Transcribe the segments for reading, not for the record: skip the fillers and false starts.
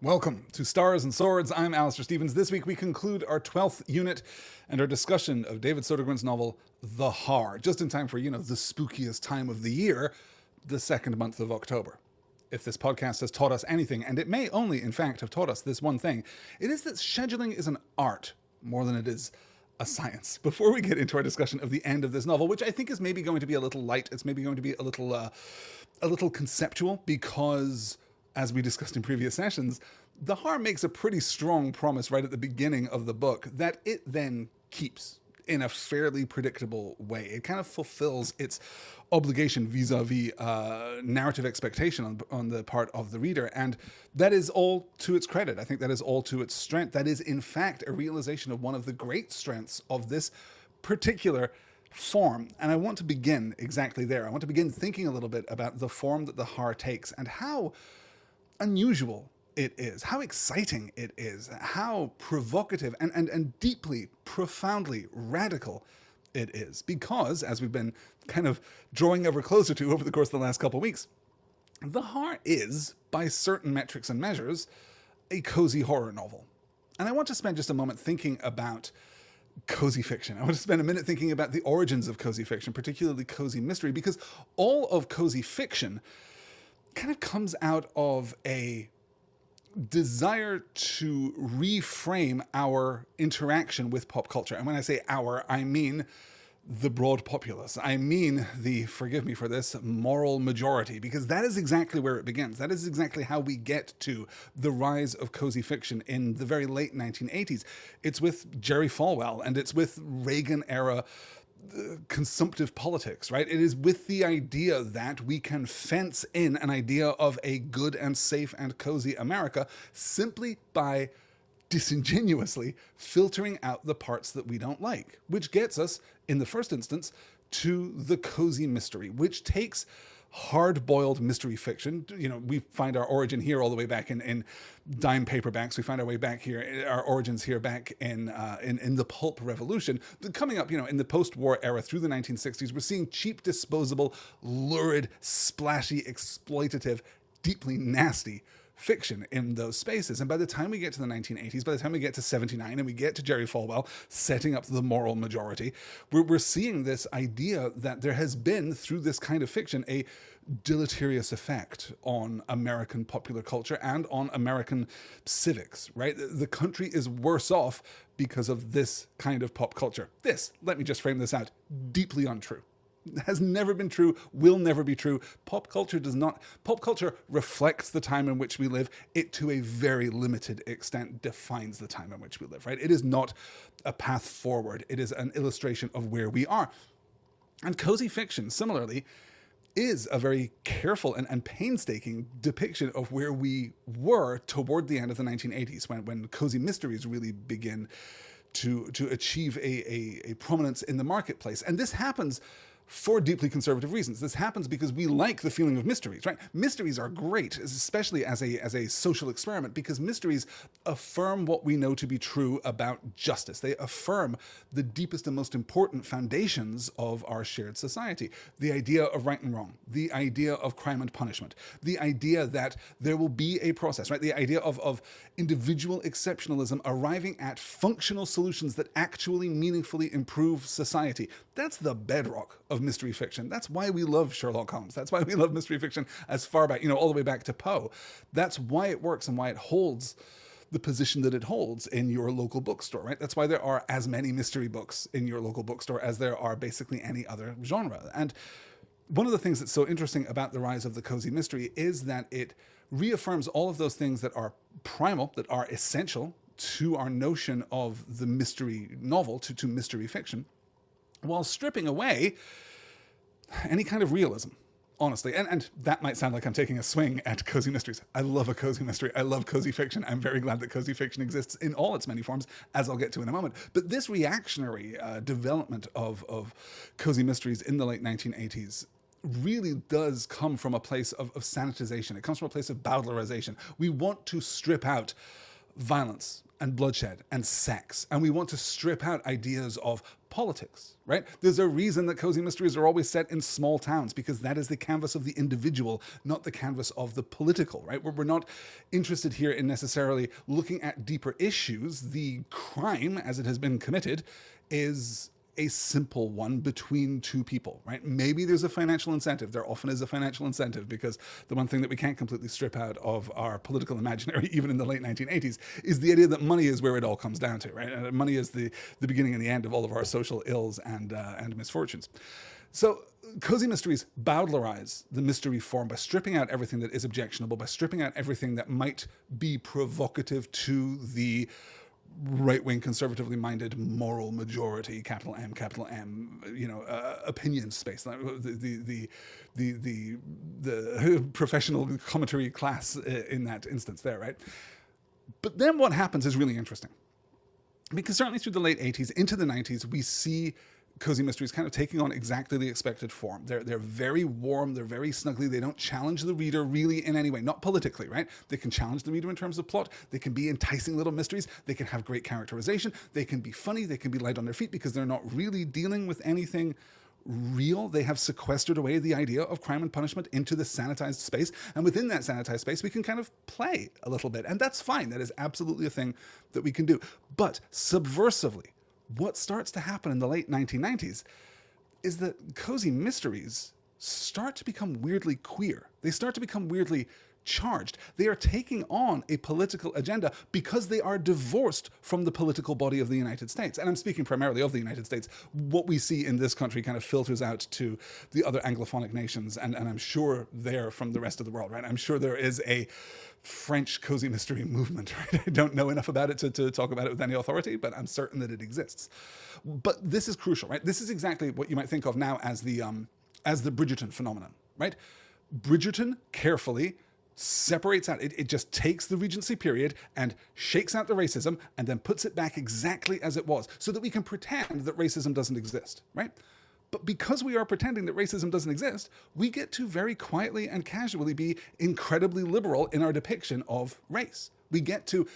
Welcome to Stars and Swords. I'm Alistair Stevens. This week we conclude our 12th unit and our discussion of David Sodergren's novel, The Haar, just in time for, the spookiest time of the year, the second month of October. If this podcast has taught us anything, and it may only, in fact, have taught us this one thing, it is that scheduling is an art more than it is a science. Before we get into our discussion of the end of this novel, which I think is maybe going to be a little light, it's maybe going to be a little conceptual, because as we discussed in previous sessions, the Haar makes a pretty strong promise right at the beginning of the book that it then keeps in a fairly predictable way. It kind of fulfills its obligation vis-a-vis narrative expectation on the part of the reader, and that is all to its credit. I think that is all to its strength. That is, in fact, a realization of one of the great strengths of this particular form. And I want to begin exactly there. I want to begin thinking a little bit about the form that the Haar takes and how unusual it is, how exciting it is, how provocative and deeply, profoundly radical it is. Because, as we've been kind of drawing ever closer to over the course of the last couple of weeks, The Haar is, by certain metrics and measures, a cozy horror novel. And I want to spend just a moment thinking about cozy fiction. I want to spend a minute thinking about the origins of cozy fiction, particularly cozy mystery, because all of cozy fiction kind of comes out of a desire to reframe our interaction with pop culture. And when I say our, I mean the broad populace. I mean the, forgive me for this, moral majority, because that is exactly where it begins. That is exactly how we get to the rise of cozy fiction in the very late 1980s. It's with Jerry Falwell, and it's with Reagan-era consumptive politics, right? It is with the idea that we can fence in an idea of a good and safe and cozy America simply by disingenuously filtering out the parts that we don't like, which gets us, in the first instance, to the cozy mystery, which takes hard-boiled mystery fiction. We find our origin here all the way back in dime paperbacks. We find our way back here, our origins here back in the pulp revolution. Coming up, in the post-war era through the 1960s, we're seeing cheap, disposable, lurid, splashy, exploitative, deeply nasty fiction in those spaces. And by the time we get to the 1980s, by the time we get to 79 and we get to Jerry Falwell setting up the moral majority, we're seeing this idea that there has been, through this kind of fiction, a deleterious effect on American popular culture and on American civics, right? The country is worse off because of this kind of pop culture. This, let me just frame this out, deeply untrue. Has never been true, will never be true. Pop culture reflects the time in which we live. It, to a very limited extent, defines the time in which we live, right? It is not a path forward. It is an illustration of where we are. And cozy fiction, similarly, is a very careful and painstaking depiction of where we were toward the end of the 1980s, when cozy mysteries really begin to achieve a prominence in the marketplace. And this happens for deeply conservative reasons. This happens because we like the feeling of mysteries, right? Mysteries are great, especially as a social experiment, because mysteries affirm what we know to be true about justice. They affirm the deepest and most important foundations of our shared society. The idea of right and wrong, the idea of crime and punishment, the idea that there will be a process, right? The idea of individual exceptionalism arriving at functional solutions that actually meaningfully improve society. That's the bedrock of mystery fiction. That's why we love Sherlock Holmes. That's why we love mystery fiction as far back, all the way back to Poe. That's why it works and why it holds the position that it holds in your local bookstore, right? That's why there are as many mystery books in your local bookstore as there are basically any other genre. And one of the things that's so interesting about the rise of the cozy mystery is that it reaffirms all of those things that are primal, that are essential to our notion of the mystery novel, to mystery fiction, while stripping away any kind of realism, honestly. And that might sound like I'm taking a swing at cozy mysteries. I love a cozy mystery. I love cozy fiction. I'm very glad that cozy fiction exists in all its many forms, as I'll get to in a moment. But this reactionary development of cozy mysteries in the late 1980s really does come from a place of sanitization. It comes from a place of Bowdlerization. We want to strip out violence and bloodshed and sex. And we want to strip out ideas of politics, right? There's a reason that cozy mysteries are always set in small towns, because that is the canvas of the individual, not the canvas of the political, right? We're not interested here in necessarily looking at deeper issues. The crime, as it has been committed, is a simple one between two people, right? Maybe there's a financial incentive. There often is a financial incentive, because the one thing that we can't completely strip out of our political imaginary, even in the late 1980s, is the idea that money is where it all comes down to, right? And money is the beginning and the end of all of our social ills and misfortunes. So cozy mysteries bowdlerize the mystery form by stripping out everything that is objectionable, by stripping out everything that might be provocative to the right-wing, conservatively minded, moral majority, capital M, opinion space, the professional commentary class in that instance there, right? But then what happens is really interesting, because certainly through the late 80s into the 90s, we see cozy mysteries kind of taking on exactly the expected form. They're very warm, they're very snuggly, they don't challenge the reader really in any way, not politically, right? They can challenge the reader in terms of plot, they can be enticing little mysteries, they can have great characterization, they can be funny, they can be light on their feet, because they're not really dealing with anything real. They have sequestered away the idea of crime and punishment into the sanitized space, and within that sanitized space we can kind of play a little bit, and that's fine. That is absolutely a thing that we can do. But subversively, what starts to happen in the late 1990s is that cozy mysteries start to become weirdly queer. They start to become weirdly charged. They are taking on a political agenda because they are divorced from the political body of the United States. And I'm speaking primarily of the United States. What we see in this country kind of filters out to the other Anglophonic nations, and I'm sure they're from the rest of the world, right? I'm sure there is a French cozy mystery movement, right? I don't know enough about it to talk about it with any authority, but I'm certain that it exists. But this is crucial, right? This is exactly what you might think of now as the Bridgerton phenomenon, right? Bridgerton carefully separates out, it just takes the Regency period and shakes out the racism and then puts it back exactly as it was, so that we can pretend that racism doesn't exist, right? But because we are pretending that racism doesn't exist, we get to very quietly and casually be incredibly liberal in our depiction of race. We get to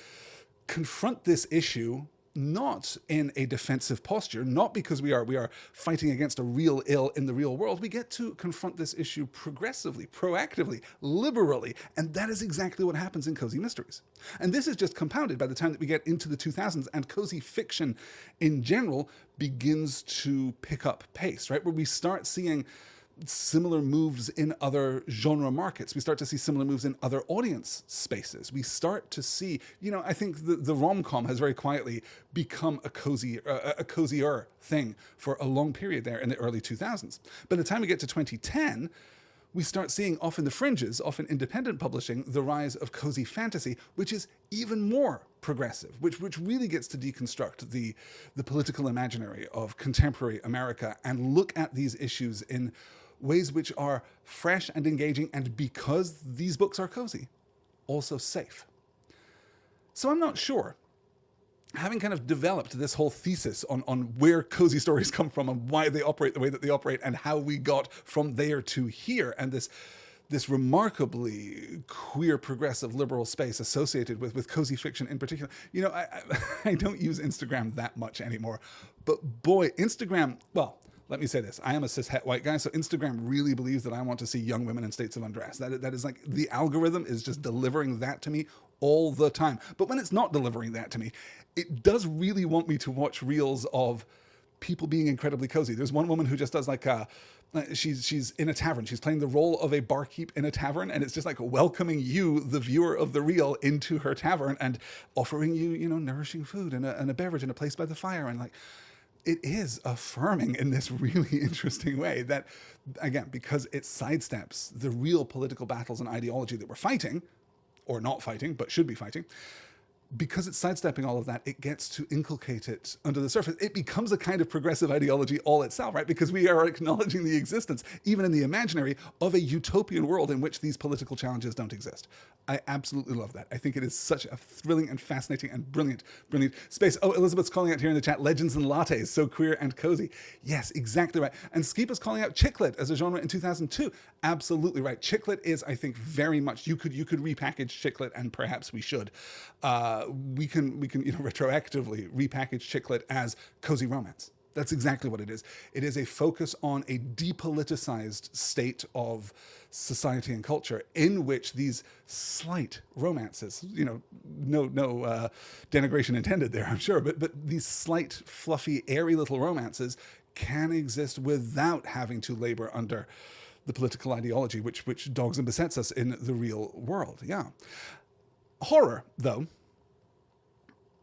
confront this issue not in a defensive posture, not because we are fighting against a real ill in the real world. We get to confront this issue progressively, proactively, liberally, and that is exactly what happens in cozy mysteries. And this is just compounded by the time that we get into the 2000s, and cozy fiction in general begins to pick up pace, right? Where we start seeing similar moves in other genre markets. We start to see similar moves in other audience spaces. We start to see, I think the rom-com has very quietly become a cozier thing for a long period there in the early 2000s. By the time we get to 2010, we start seeing off in the fringes, off in independent publishing, the rise of cozy fantasy, which is even more progressive, which really gets to deconstruct the political imaginary of contemporary America and look at these issues in ways which are fresh and engaging, and because these books are cozy, also safe. So I'm not sure, having kind of developed this whole thesis on where cozy stories come from and why they operate the way that they operate and how we got from there to here, and this remarkably queer, progressive, liberal space associated with cozy fiction in particular. I don't use Instagram that much anymore, but boy, Instagram, well, let me say this. I am a cis-het white guy, so Instagram really believes that I want to see young women in states of undress. That is like, the algorithm is just delivering that to me all the time. But when it's not delivering that to me, it does really want me to watch reels of people being incredibly cozy. There's one woman who just does like she's in a tavern. She's playing the role of a barkeep in a tavern, and it's just like welcoming you, the viewer of the reel, into her tavern and offering you, nourishing food and a beverage and a place by the fire, and like, it is affirming in this really interesting way that, again, because it sidesteps the real political battles and ideology that we're fighting, or not fighting, but should be fighting, because it's sidestepping all of that, it gets to inculcate it under the surface. It becomes a kind of progressive ideology all itself, right? Because we are acknowledging the existence, even in the imaginary, of a utopian world in which these political challenges don't exist. I absolutely love that. I think it is such a thrilling and fascinating and brilliant space. Oh, Elizabeth's calling out here in the chat, legends and lattes, so queer and cozy. Yes, exactly right. And Skeepa's calling out chick lit as a genre in 2002. Absolutely right. Chick lit is, I think, very much, you could repackage chick lit, and perhaps we should, we can retroactively repackage chick lit as cozy romance. That's exactly what it is. It is a focus on a depoliticized state of society and culture in which these slight romances, no denigration intended there, I'm sure, but these slight, fluffy, airy little romances can exist without having to labor under the political ideology which dogs and besets us in the real world. Yeah. Horror, though.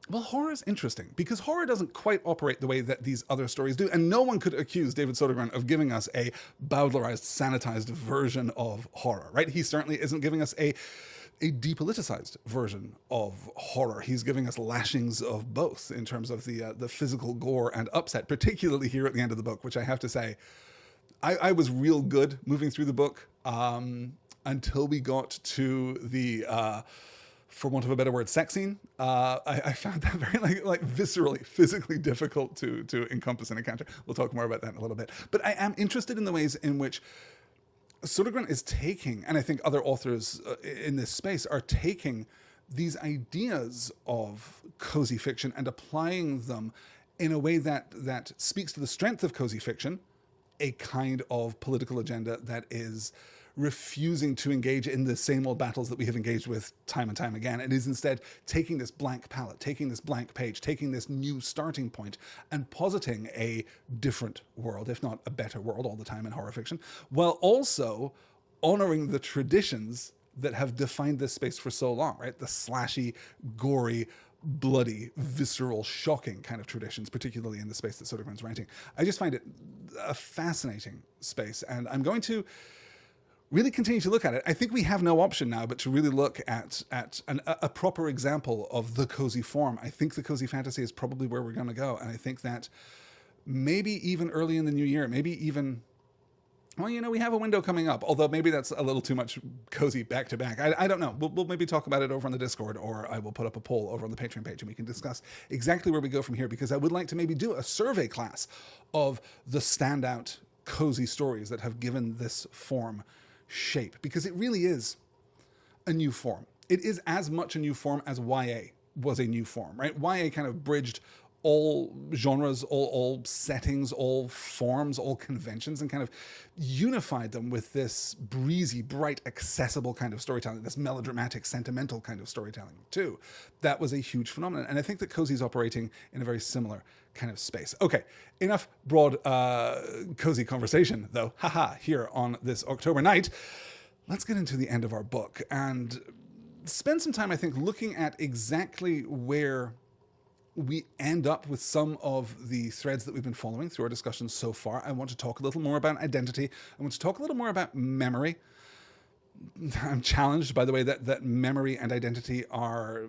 Well, horror is interesting because horror doesn't quite operate the way that these other stories do. And no one could accuse David Sodergren of giving us a bowdlerized, sanitized version of horror, right? He certainly isn't giving us a depoliticized version of horror. He's giving us lashings of both in terms of the physical gore and upset, particularly here at the end of the book, which I have to say, I was real good moving through the book until we got to the... for want of a better word, sex scene. I found that very like viscerally, physically difficult to encompass and encounter. We'll talk more about that in a little bit. But I am interested in the ways in which Sodergren is taking, and I think other authors in this space are taking these ideas of cozy fiction and applying them in a way that speaks to the strength of cozy fiction, a kind of political agenda that is refusing to engage in the same old battles that we have engaged with time and time again. It is instead taking this blank palette, taking this blank page, taking this new starting point and positing a different world, if not a better world all the time in horror fiction, while also honoring the traditions that have defined this space for so long, right? The slashy, gory, bloody, visceral, shocking kind of traditions, particularly in the space that Sodergren's writing. I just find it a fascinating space, and I'm going to really continue to look at it. I think we have no option now but to really look at a proper example of the cozy form. I think the cozy fantasy is probably where we're going to go, and I think that maybe even early in the new year, maybe even, well, we have a window coming up, although maybe that's a little too much cozy back to back. I don't know. We'll maybe talk about it over on the Discord, or I will put up a poll over on the Patreon page and we can discuss exactly where we go from here, because I would like to maybe do a survey class of the standout cozy stories that have given this form shape, because it really is a new form. It is as much a new form as YA was a new form, right? YA kind of bridged all genres, all settings, all forms, all conventions, and kind of unified them with this breezy, bright, accessible kind of storytelling, this melodramatic, sentimental kind of storytelling too. That was a huge phenomenon. And I think that cozy is operating in a very similar kind of space. Okay, enough broad cozy conversation though, here on this October night. Let's get into the end of our book and spend some time, I think, looking at exactly where we end up with some of the threads that we've been following through our discussions so far. I want to talk a little more about identity. I want to talk a little more about memory. I'm challenged by the way that memory and identity are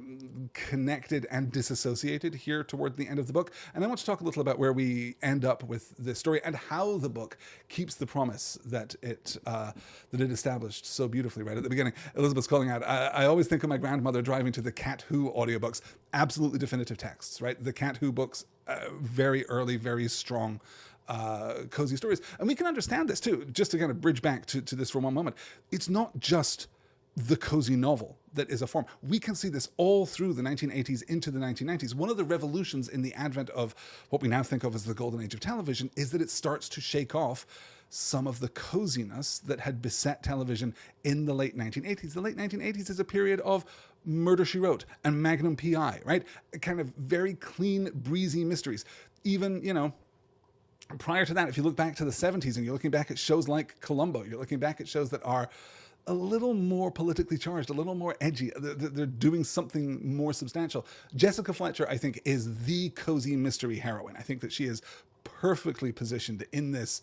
connected and disassociated here toward the end of the book. And I want to talk a little about where we end up with this story and how the book keeps the promise that it established so beautifully right at the beginning. Elizabeth's calling out, I always think of my grandmother driving to the Cat Who audiobooks. Absolutely definitive texts, right? The Cat Who books, very early, very strong cozy stories. And we can understand this too, just to kind of bridge back to this for one moment. It's not just the cozy novel that is a form. We can see this all through the 1980s into the 1990s. One of the revolutions in the advent of what we now think of as the golden age of television is that it starts to shake off some of the coziness that had beset television in the late 1980s. The late 1980s is a period of Murder, She Wrote and Magnum P.I., right? Kind of very clean, breezy mysteries. Even, prior to that, if you look back to the 70s and you're looking back at shows like Columbo, you're looking back at shows that are a little more politically charged, a little more edgy. They're doing something more substantial. Jessica Fletcher, I think, is the cozy mystery heroine. I think that she is perfectly positioned in this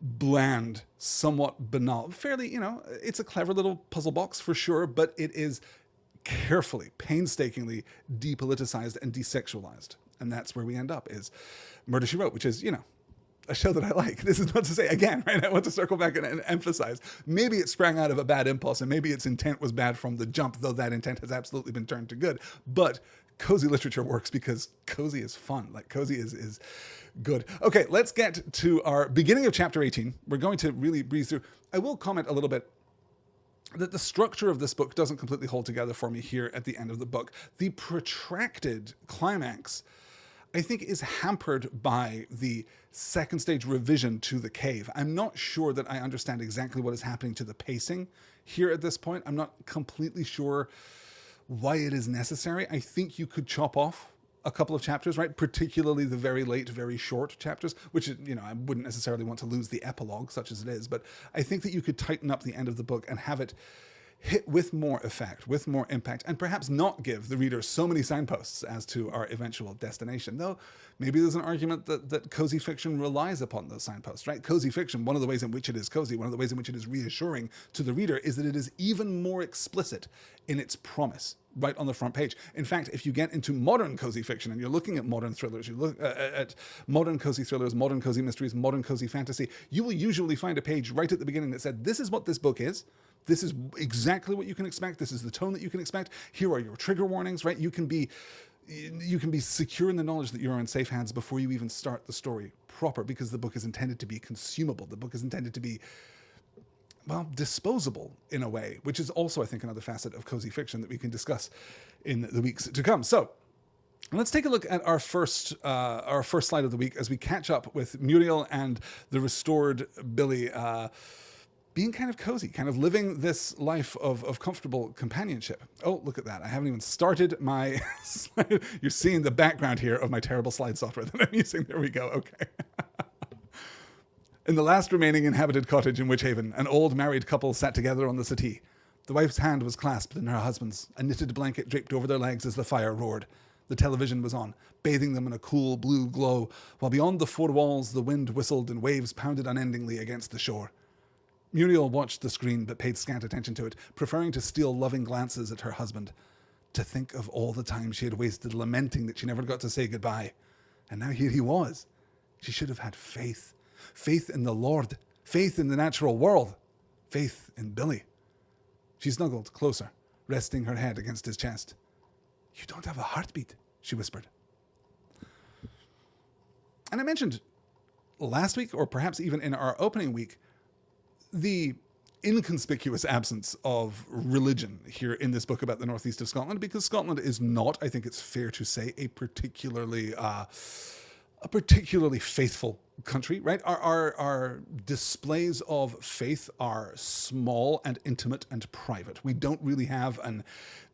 bland, somewhat banal, fairly, it's a clever little puzzle box for sure, but it is carefully, painstakingly depoliticized and desexualized. And that's where we end up, is Murder, She Wrote, which is, a show that I like. This is not to say, again, right, I want to circle back and emphasize, maybe it sprang out of a bad impulse and maybe its intent was bad from the jump, though that intent has absolutely been turned to good. But cozy literature works because cozy is fun. Like, cozy is good. Okay, let's get to our beginning of chapter 18. We're going to really breeze through. I will comment a little bit that the structure of this book doesn't completely hold together for me here at the end of the book. The protracted climax, I think, is hampered by the second stage revision to the cave. I'm not sure that I understand exactly what is happening to the pacing here at this point. I'm not completely sure why it is necessary. I think you could chop off a couple of chapters, right? Particularly the very late, very short chapters, which, I wouldn't necessarily want to lose the epilogue, such as it is, but I think that you could tighten up the end of the book and have it hit with more effect, with more impact, and perhaps not give the reader so many signposts as to our eventual destination. Though maybe there's an argument that cozy fiction relies upon those signposts, right? Cozy fiction, one of the ways in which it is cozy, one of the ways in which it is reassuring to the reader, is that it is even more explicit in its promise right on the front page. In fact, if you get into modern cozy fiction and you're looking at modern thrillers, you look at modern cozy thrillers, modern cozy mysteries, modern cozy fantasy, you will usually find a page right at the beginning that said, this is what this book is. This is exactly what you can expect. This is the tone that you can expect. Here are your trigger warnings, right? You can be secure in the knowledge that you're in safe hands before you even start the story proper, because the book is intended to be consumable. The book is intended to be, well, disposable in a way, which is also, I think, another facet of cozy fiction that we can discuss in the weeks to come. So let's take a look at our first slide of the week as we catch up with Muriel and the restored Billy, being kind of cozy, kind of living this life of comfortable companionship. Oh, look at that. I haven't even started my slide. You're seeing the background here of my terrible slide software that I'm using. There we go. Okay. In the last remaining inhabited cottage in Witchhaven, an old married couple sat together on the settee. The wife's hand was clasped in her husband's, a knitted blanket draped over their legs as the fire roared. The television was on, bathing them in a cool blue glow, while beyond the four walls the wind whistled and waves pounded unendingly against the shore. Muriel watched the screen but paid scant attention to it, preferring to steal loving glances at her husband. To think of all the time she had wasted lamenting that she never got to say goodbye. And now here he was. She should have had faith. Faith in the Lord. Faith in the natural world. Faith in Billy. She snuggled closer, resting her head against his chest. You don't have a heartbeat, she whispered. And I mentioned last week, or perhaps even in our opening week, the inconspicuous absence of religion here in this book about the northeast of Scotland, because Scotland is not, I think it's fair to say, a particularly faithful country, right? Our displays of faith are small and intimate and private. We don't really have an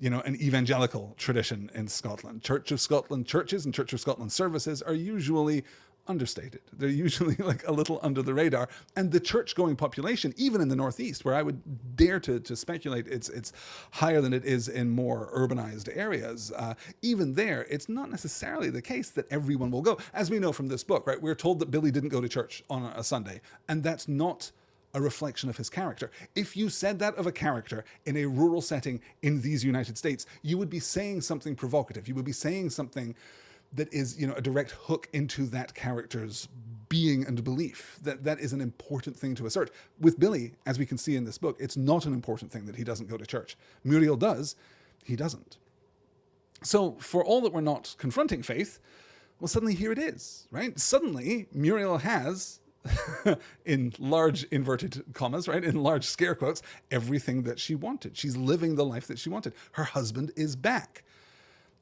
evangelical tradition in Scotland. Church of Scotland churches and Church of Scotland services are usually understated. They're usually like a little under the radar. And the church-going population, even in the Northeast, where I would dare to speculate it's higher than it is in more urbanized areas, even there, it's not necessarily the case that everyone will go. As we know from this book, right, we're told that Billy didn't go to church on a Sunday, and that's not a reflection of his character. If you said that of a character in a rural setting in these United States, you would be saying something provocative. You would be saying something that is, a direct hook into that character's being and belief. That is an important thing to assert. With Billy, as we can see in this book, it's not an important thing that he doesn't go to church. Muriel does, he doesn't. So for all that we're not confronting faith, well, suddenly here it is, right? Suddenly, Muriel has, in large inverted commas, right, in large scare quotes, everything that she wanted. She's living the life that she wanted. Her husband is back.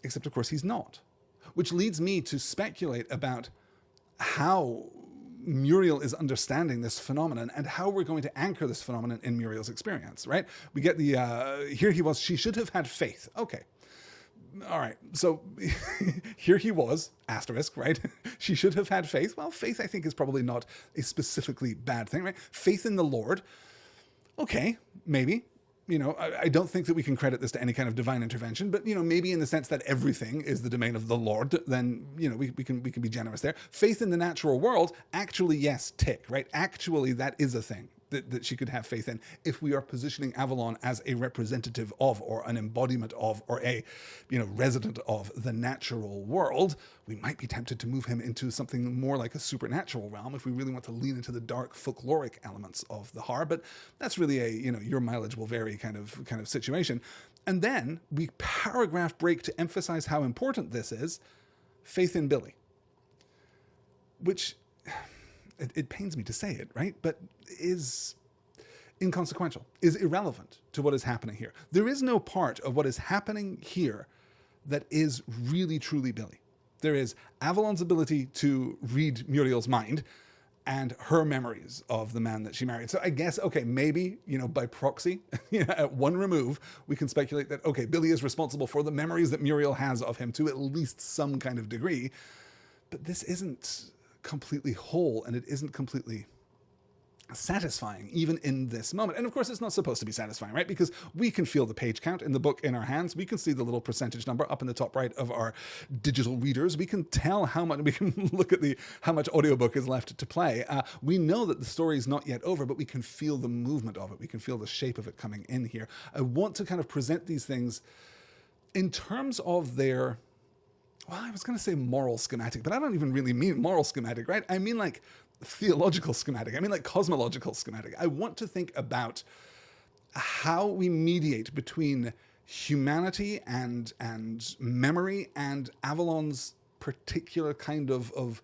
Except, of course, he's not. Which leads me to speculate about how Muriel is understanding this phenomenon and how we're going to anchor this phenomenon in Muriel's experience, right? We get the, here he was, she should have had faith. Okay. All right. So here he was, asterisk, right? She should have had faith. Well, faith, I think, is probably not a specifically bad thing, right? Faith in the Lord. Okay, maybe. I don't think that we can credit this to any kind of divine intervention, but, maybe in the sense that everything is the domain of the Lord, then, we can be generous there. Faith in the natural world, actually, yes, tick, right? Actually, that is a thing that she could have faith in if we are positioning Avalon as a representative of, or an embodiment of, or a, resident of the natural world. We might be tempted to move him into something more like a supernatural realm if we really want to lean into the dark folkloric elements of the Haar, but that's really a, your mileage will vary kind of situation. And then we paragraph break to emphasize how important this is, faith in Billy, which, it pains me to say it, right? But is inconsequential, is irrelevant to what is happening here. There is no part of what is happening here that is really, truly Billy. There is Avalon's ability to read Muriel's mind and her memories of the man that she married. So I guess, okay, maybe, by proxy, at one remove, we can speculate that, okay, Billy is responsible for the memories that Muriel has of him to at least some kind of degree. But this isn't completely whole, and it isn't completely satisfying, even in this moment. And of course, it's not supposed to be satisfying, right? Because we can feel the page count in the book in our hands. We can see the little percentage number up in the top right of our digital readers. We can tell how much, we can look at how much audiobook is left to play. We know that the story is not yet over, but we can feel the movement of it. We can feel the shape of it coming in here. I want to kind of present these things in terms of their, well, I was going to say moral schematic, but I don't even really mean moral schematic, right? I mean like theological schematic. I mean like cosmological schematic. I want to think about how we mediate between humanity and memory and Avalon's particular kind of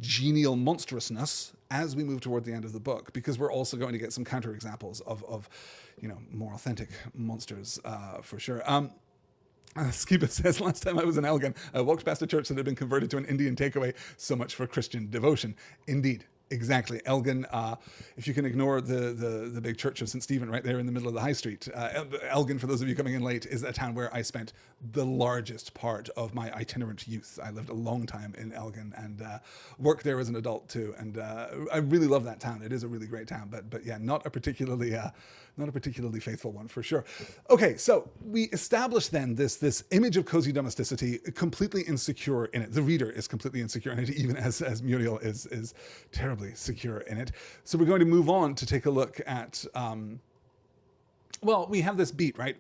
genial monstrousness as we move toward the end of the book, because we're also going to get some counterexamples of more authentic monsters for sure. Skiba says, last time I was in Elgin, I walked past a church that had been converted to an Indian takeaway. So much for Christian devotion. Indeed. Exactly. Elgin, if you can ignore the big church of St. Stephen right there in the middle of the high street. Elgin, for those of you coming in late, is a town where I spent the largest part of my itinerant youth. I lived a long time in Elgin and worked there as an adult too. And I really love that town. It is a really great town, but yeah, not a particularly faithful one for sure. Okay, so we established then this image of cozy domesticity, completely insecure in it. The reader is completely insecure in it, even as Muriel is terribly secure in it. So we're going to move on to take a look at, we have this beat, right?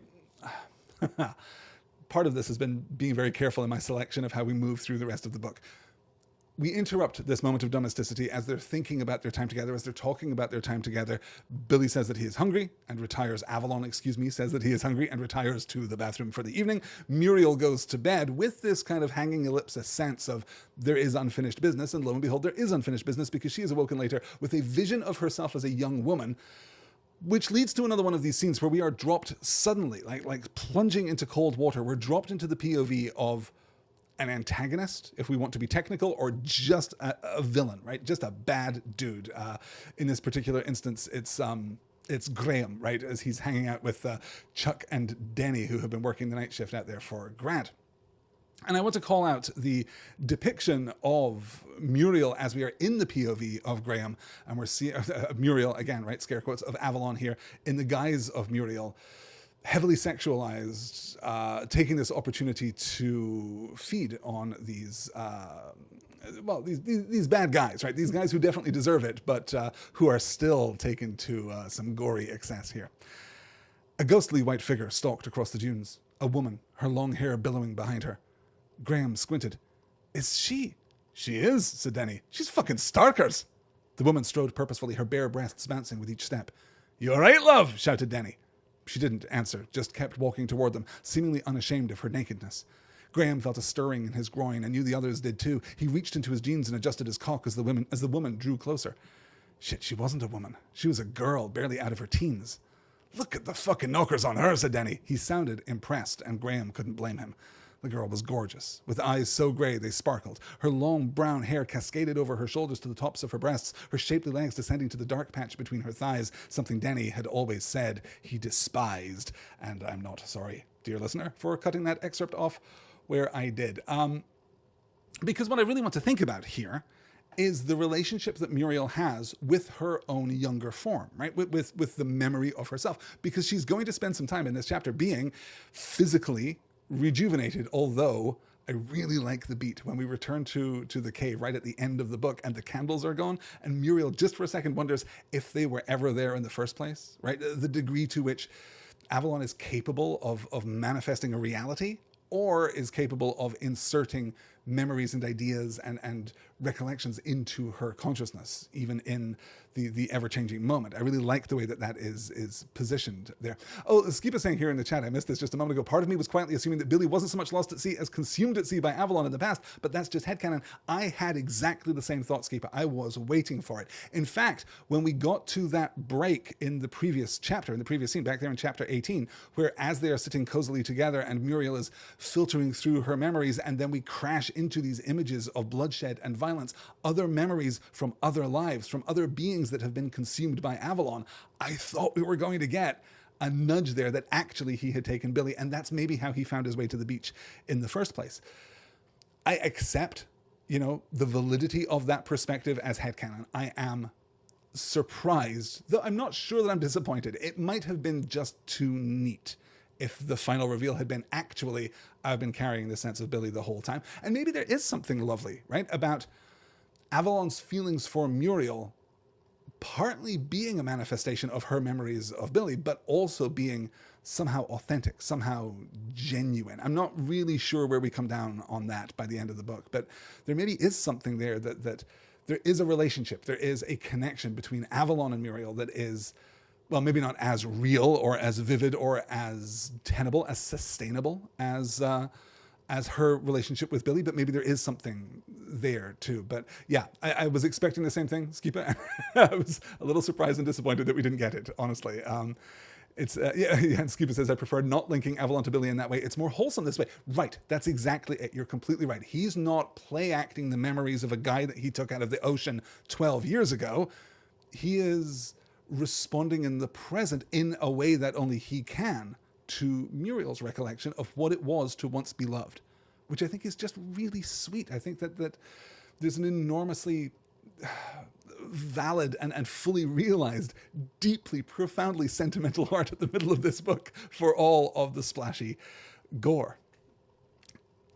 Part of this has been being very careful in my selection of how we move through the rest of the book. We interrupt this moment of domesticity as they're thinking about their time together, as they're talking about their time together. Billy says that he is hungry and retires. Avalon, says that he is hungry and retires to the bathroom for the evening. Muriel goes to bed with this kind of hanging ellipsis sense of there is unfinished business, and lo and behold, there is unfinished business, because she is awoken later with a vision of herself as a young woman, which leads to another one of these scenes where we are dropped suddenly, like plunging into cold water. We're dropped into the POV of an antagonist, if we want to be technical, or just a villain, right? Just a bad dude. In this particular instance, it's Graham, right? As he's hanging out with Chuck and Denny, who have been working the night shift out there for Grant. And I want to call out the depiction of Muriel as we are in the POV of Graham, and we're seeing Muriel again, right? Scare quotes of Avalon here in the guise of Muriel, heavily sexualized, taking this opportunity to feed on these bad guys, right? These guys who definitely deserve it, but who are still taken to some gory excess here. A ghostly white figure stalked across the dunes. A woman, her long hair billowing behind her. Graham squinted. Is she? She is, said Denny. She's fucking starkers. The woman strode purposefully, her bare breasts bouncing with each step. You all right, love? Shouted Denny. She didn't answer, just kept walking toward them, seemingly unashamed of her nakedness. Graham felt a stirring in his groin and knew the others did too. He reached into his jeans and adjusted his cock as the woman drew closer. Shit, she wasn't a woman. She was a girl, barely out of her teens. Look at the fucking knockers on her, said Denny. He sounded impressed, and Graham couldn't blame him. The girl was gorgeous, with eyes so grey they sparkled. Her long brown hair cascaded over her shoulders to the tops of her breasts, her shapely legs descending to the dark patch between her thighs, something Denny had always said he despised. And I'm not sorry, dear listener, for cutting that excerpt off where I did. Because what I really want to think about here is the relationship that Muriel has with her own younger form, right? With the memory of herself. Because she's going to spend some time in this chapter being physically rejuvenated, although I really like the beat when we return to the cave right at the end of the book and the candles are gone, and Muriel just for a second wonders if they were ever there in the first place, right? The degree to which Avalon is capable of manifesting a reality, or is capable of inserting memories and ideas and recollections into her consciousness, even in the ever-changing moment. I really like the way that is positioned there. Oh, Skipa saying here in the chat, I missed this just a moment ago, part of me was quietly assuming that Billy wasn't so much lost at sea as consumed at sea by Avalon in the past, but that's just headcanon. I had exactly the same thought, Skipa. I was waiting for it. In fact, when we got to that break in the previous chapter, in the previous scene, back there in chapter 18, where as they are sitting cozily together and Muriel is filtering through her memories, and then we crash into these images of bloodshed and violence, other memories from other lives, from other beings that have been consumed by Avalon, I thought we were going to get a nudge there that actually he had taken Billy, and that's maybe how he found his way to the beach in the first place. I accept, the validity of that perspective as headcanon. I am surprised, though I'm not sure that I'm disappointed. It might have been just too neat if the final reveal had been actually, I've been carrying the sense of Billy the whole time. And maybe there is something lovely, right, about Avalon's feelings for Muriel partly being a manifestation of her memories of Billy, but also being somehow authentic, somehow genuine. I'm not really sure where we come down on that by the end of the book, but there maybe is something there that there is a relationship, there is a connection between Avalon and Muriel that is, well, maybe not as real or as vivid or as tenable, as sustainable as her relationship with Billy, but maybe there is something there too. But yeah, I was expecting the same thing, Skipa. I was a little surprised and disappointed that we didn't get it, honestly. And Skipa says, I prefer not linking Avalon to Billy in that way. It's more wholesome this way. Right, that's exactly it. You're completely right. He's not play acting the memories of a guy that he took out of the ocean 12 years ago. He is responding in the present in a way that only he can to Muriel's recollection of what it was to once be loved, which I think is just really sweet. I think that there's an enormously valid and fully realized, deeply, profoundly sentimental heart at the middle of this book for all of the splashy gore.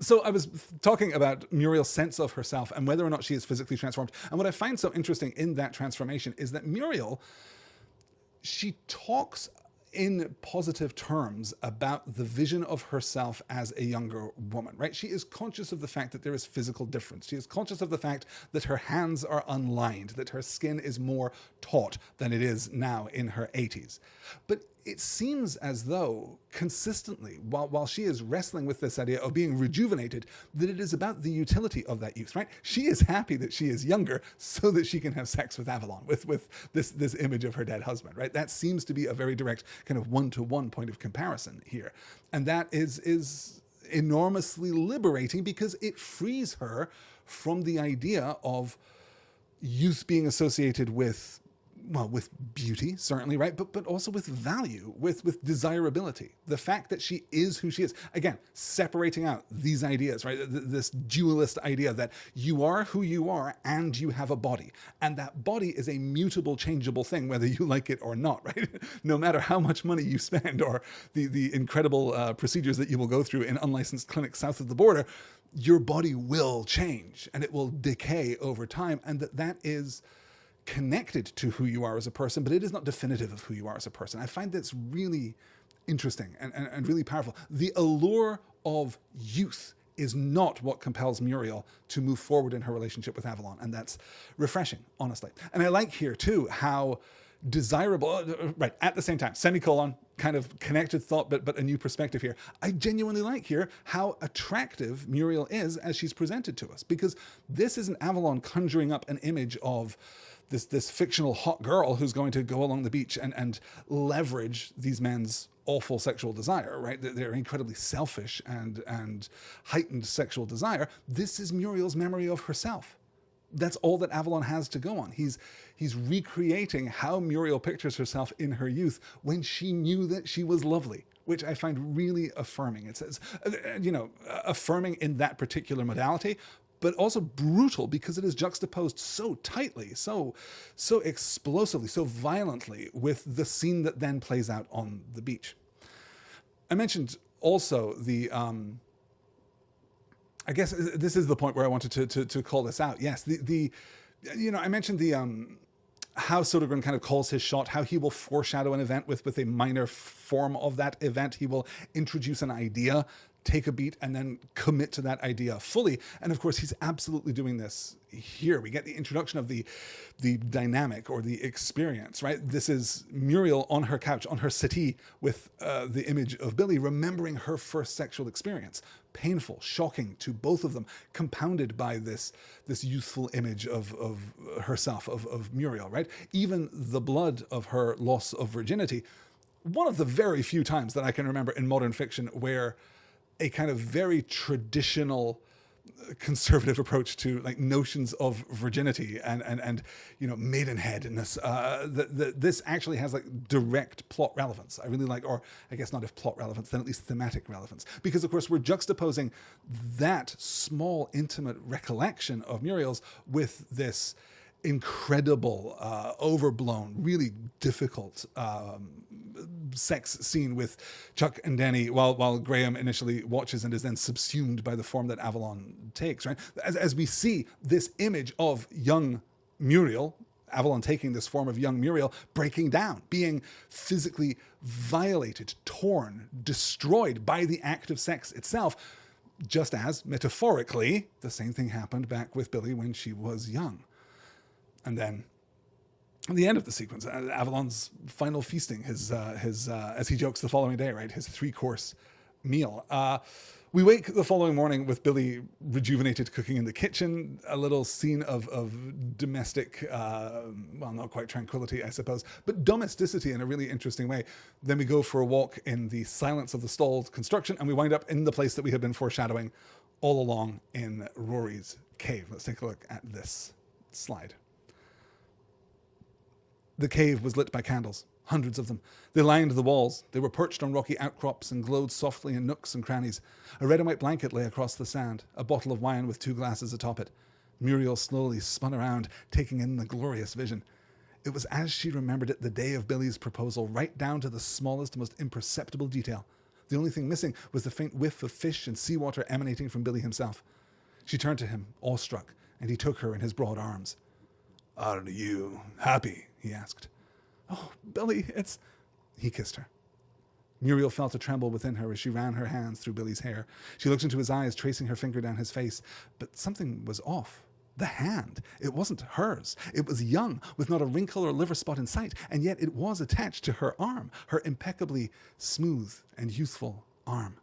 So I was talking about Muriel's sense of herself and whether or not she is physically transformed. And what I find so interesting in that transformation is that Muriel, she talks in positive terms about the vision of herself as a younger woman, right? She is conscious of the fact that there is physical difference. She is conscious of the fact that her hands are unlined, that her skin is more taut than it is now in her 80s. But it seems as though consistently, while she is wrestling with this idea of being rejuvenated, that it is about the utility of that youth, right? She is happy that she is younger so that she can have sex with Avalon, with this image of her dead husband, right? That seems to be a very direct kind of one-to-one point of comparison here. And that is enormously liberating because it frees her from the idea of youth being associated with, well, with beauty, certainly, right? But also with value, with desirability. The fact that she is who she is. Again, separating out these ideas, right? This dualist idea that you are who you are and you have a body. And that body is a mutable, changeable thing, whether you like it or not, right? No matter how much money you spend or the incredible procedures that you will go through in unlicensed clinics south of the border, your body will change and it will decay over time. And that is connected to who you are as a person, but it is not definitive of who you are as a person. I find that's really interesting and really powerful. The allure of youth is not what compels Muriel to move forward in her relationship with Avalon, and that's refreshing, honestly. And I like here, too, how desirable, right, at the same time, semicolon, kind of connected thought, but a new perspective here. I genuinely like here how attractive Muriel is as she's presented to us, because this is an Avalon conjuring up an image of this fictional hot girl who's going to go along the beach and leverage these men's awful sexual desire, right? They're incredibly selfish and heightened sexual desire. This is Muriel's memory of herself. That's all that Avalon has to go on. He's recreating how Muriel pictures herself in her youth when she knew that she was lovely, which I find really affirming. It says, affirming in that particular modality, but also brutal because it is juxtaposed so tightly, so explosively, so violently with the scene that then plays out on the beach. I mentioned also the, I guess this is the point where I wanted to call this out. Yes, I mentioned the, how Sodergren kind of calls his shot, how he will foreshadow an event with a minor form of that event. He will introduce an idea take a beat and then commit to that idea fully. And of course, he's absolutely doing this here. We get the introduction of the dynamic or the experience, right? This is Muriel on her couch, on her settee, with the image of Billy, remembering her first sexual experience. Painful, shocking to both of them, compounded by this youthful image of herself, of Muriel, right? Even the blood of her loss of virginity. One of the very few times that I can remember in modern fiction where a kind of very traditional conservative approach to like notions of virginity and maidenheadness, this actually has like direct plot relevance. I really like, or I guess not if plot relevance, then at least thematic relevance, because of course we're juxtaposing that small intimate recollection of Muriel's with this incredible, overblown, really difficult sex scene with Chuck and Danny while Graham initially watches and is then subsumed by the form that Avalon takes, right? As we see this image of young Muriel, Avalon taking this form of young Muriel, breaking down, being physically violated, torn, destroyed by the act of sex itself, just as, metaphorically, the same thing happened back with Billy when she was young. And then at the end of the sequence, Avalon's final feasting, his as he jokes the following day, right, his 3-course meal. We wake the following morning with Billy rejuvenated, cooking in the kitchen, a little scene of domestic, not quite tranquility, I suppose, but domesticity in a really interesting way. Then we go for a walk in the silence of the stalled construction, and we wind up in the place that we had been foreshadowing all along in Rory's cave. Let's take a look at this slide. The cave was lit by candles, hundreds of them. They lined the walls. They were perched on rocky outcrops and glowed softly in nooks and crannies. A red and white blanket lay across the sand, a bottle of wine with 2 glasses atop it. Muriel slowly spun around, taking in the glorious vision. It was as she remembered it the day of Billy's proposal, right down to the smallest, most imperceptible detail. The only thing missing was the faint whiff of fish and seawater emanating from Billy himself. She turned to him, awestruck, and he took her in his broad arms. "Are you happy?" he asked. "Oh, Billy, it's..." He kissed her. Muriel felt a tremble within her as she ran her hands through Billy's hair. She looked into his eyes, tracing her finger down his face. But something was off. The hand. It wasn't hers. It was young, with not a wrinkle or liver spot in sight, and yet it was attached to her arm, her impeccably smooth and youthful arm.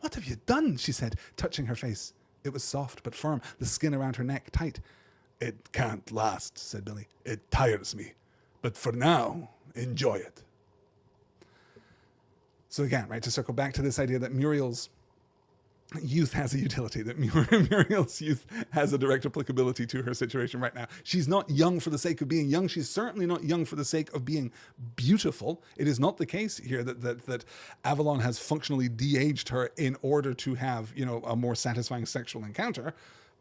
"What have you done?" she said, touching her face. It was soft but firm, the skin around her neck tight. "It can't last," said Billy. "It tires me. But for now, enjoy it." So again, right, to circle back to this idea that Muriel's youth has a utility, that Muriel's youth has a direct applicability to her situation right now. She's not young for the sake of being young. She's certainly not young for the sake of being beautiful. It is not the case here that Avalon has functionally de-aged her in order to have, a more satisfying sexual encounter.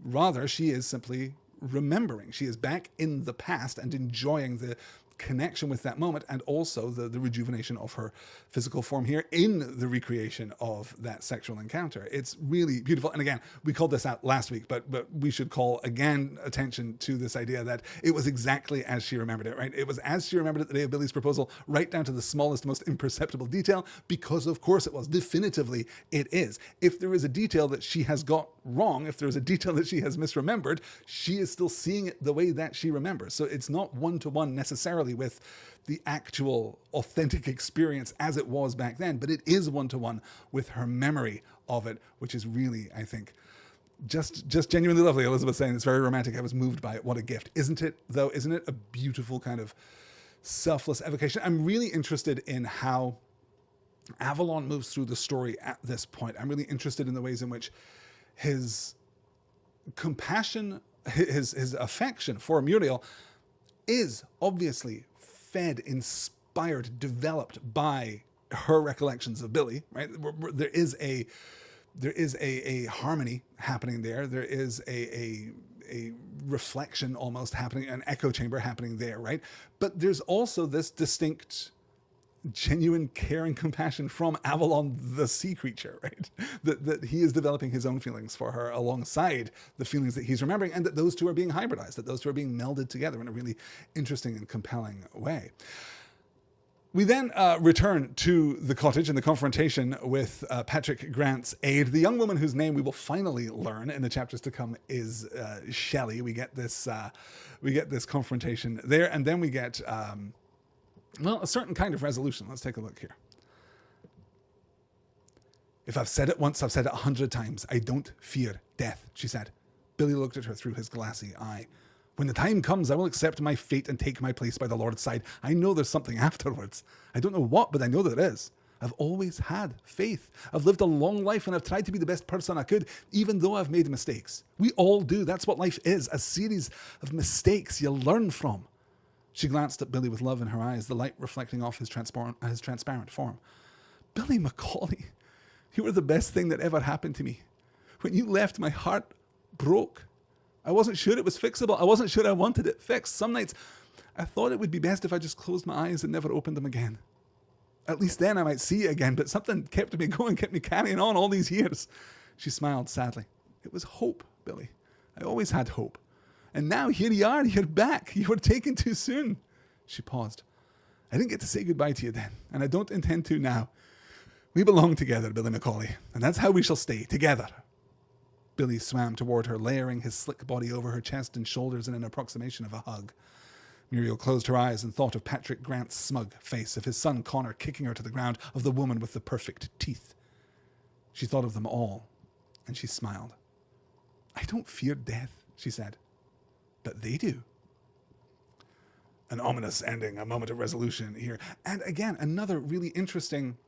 Rather, she is simply remembering. She is back in the past and enjoying the connection with that moment, and also the rejuvenation of her physical form here in the recreation of that sexual encounter. It's really beautiful. And again, we called this out last week, but we should call again attention to this idea that it was exactly as she remembered it, right? It was as she remembered it the day of Billy's proposal, right down to the smallest, most imperceptible detail, because of course it was. Definitively it is. If there is a detail that she has got wrong, if there's a detail that she has misremembered, she is still seeing it the way that she remembers. So it's not one-to-one necessarily with the actual authentic experience as it was back then, but it is one-to-one with her memory of it, which is really, I think, just genuinely lovely. Elizabeth saying it's very romantic. I was moved by it. What a gift. Isn't it, though? Isn't it a beautiful kind of selfless evocation? I'm really interested in how Avalon moves through the story at this point. I'm really interested in the ways in which his compassion, his affection for Muriel is obviously fed, inspired, developed by her recollections of Billy, right? There is a harmony happening there. There is a reflection almost happening, an echo chamber happening there, right? But there's also this distinct, genuine care and compassion from Avalon, the sea creature, right? That he is developing his own feelings for her alongside the feelings that he's remembering, and that those two are being hybridized, that those two are being melded together in a really interesting and compelling way. We then return to the cottage and the confrontation with Patrick Grant's aide, the young woman whose name we will finally learn in the chapters to come is Shirley. We get this confrontation there, and then we get a certain kind of resolution. Let's take a look here. If I've said it once, I've said it 100 times. I don't fear death, she said. Billy looked at her through his glassy eye. When the time comes, I will accept my fate and take my place by the Lord's side. I know there's something afterwards. I don't know what, but I know there is. I've always had faith. I've lived a long life and I've tried to be the best person I could, even though I've made mistakes. We all do. That's what life is, a series of mistakes you learn from. She glanced at Billy with love in her eyes, the light reflecting off his transparent form. Billy Macaulay, you were the best thing that ever happened to me. When you left, my heart broke. I wasn't sure it was fixable. I wasn't sure I wanted it fixed. Some nights, I thought it would be best if I just closed my eyes and never opened them again. At least then I might see it again, but something kept me going, kept me carrying on all these years. She smiled sadly. It was hope, Billy. I always had hope. And now here you are, you're back. You were taken too soon. She paused. I didn't get to say goodbye to you then, and I don't intend to now. We belong together, Billy Macaulay, and that's how we shall stay, together. Billy swam toward her, layering his slick body over her chest and shoulders in an approximation of a hug. Muriel closed her eyes and thought of Patrick Grant's smug face, of his son Connor kicking her to the ground, of the woman with the perfect teeth. She thought of them all, and she smiled. I don't fear death, she said, but they do. An ominous ending, a moment of resolution here. And again, another really interesting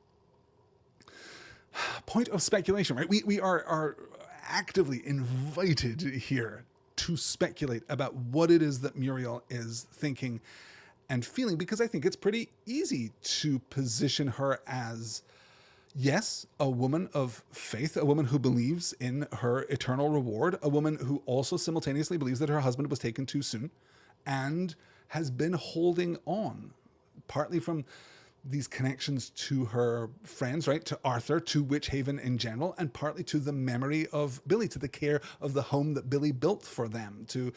point of speculation, right? We are actively invited here to speculate about what it is that Muriel is thinking and feeling, because I think it's pretty easy to position her as, yes, a woman of faith, a woman who believes in her eternal reward, a woman who also simultaneously believes that her husband was taken too soon and has been holding on, partly from these connections to her friends, right? To Arthur, to Witch Haven in general, and partly to the memory of Billy, to the care of the home that Billy built for them, to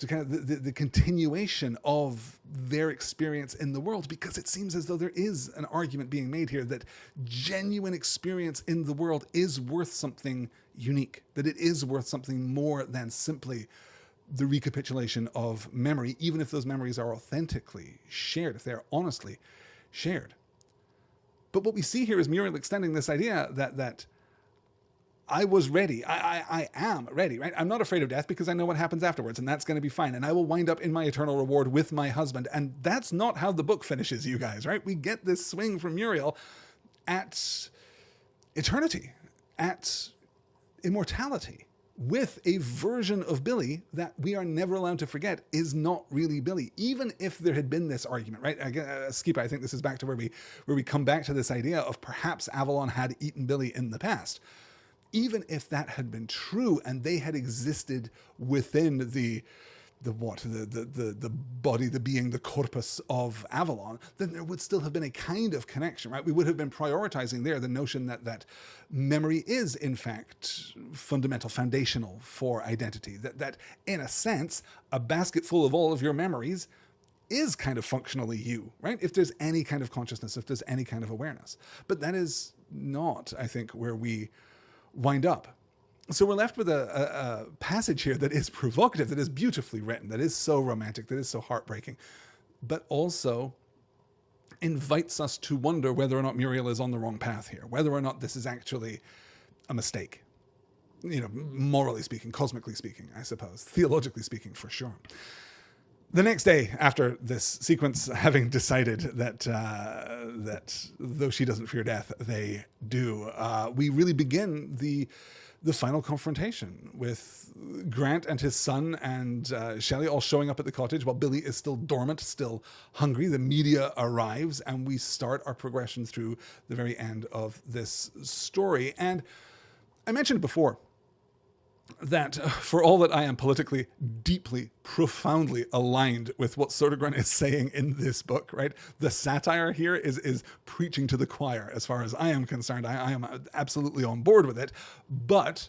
kind of the continuation of their experience in the world, because it seems as though there is an argument being made here that genuine experience in the world is worth something unique, that it is worth something more than simply the recapitulation of memory, even if those memories are authentically shared, if they're honestly shared. But what we see here is Muriel extending this idea that I was ready. I am ready, right? I'm not afraid of death because I know what happens afterwards, and that's going to be fine. And I will wind up in my eternal reward with my husband. And that's not how the book finishes, you guys, right? We get this swing from Muriel at eternity, at immortality, with a version of Billy that we are never allowed to forget is not really Billy. Even if there had been this argument, right? Skipa, I think this is back to where we come back to this idea of perhaps Avalon had eaten Billy in the past. Even if that had been true and they had existed within the body, the being, the corpus of Avalon, then there would still have been a kind of connection, right? We would have been prioritizing there the notion that memory is, in fact, fundamental, foundational for identity. That in a sense, a basket full of all of your memories is kind of functionally you, right? If there's any kind of consciousness, if there's any kind of awareness. But that is not, I think, where we wind up. So we're left with a passage here that is provocative, that is beautifully written, that is so romantic, that is so heartbreaking, but also invites us to wonder whether or not Muriel is on the wrong path here, whether or not this is actually a mistake. You know, morally speaking, cosmically speaking, I suppose, theologically speaking, for sure. The next day, after this sequence, having decided that though she doesn't fear death, they do, we really begin the final confrontation with Grant and his son and Shelley all showing up at the cottage while Billy is still dormant, still hungry. The media arrives and we start our progression through the very end of this story. And I mentioned before that for all that I am politically deeply, profoundly aligned with what Sodergren is saying in this book, right? The satire here is preaching to the choir as far as I am concerned. I am absolutely on board with it. But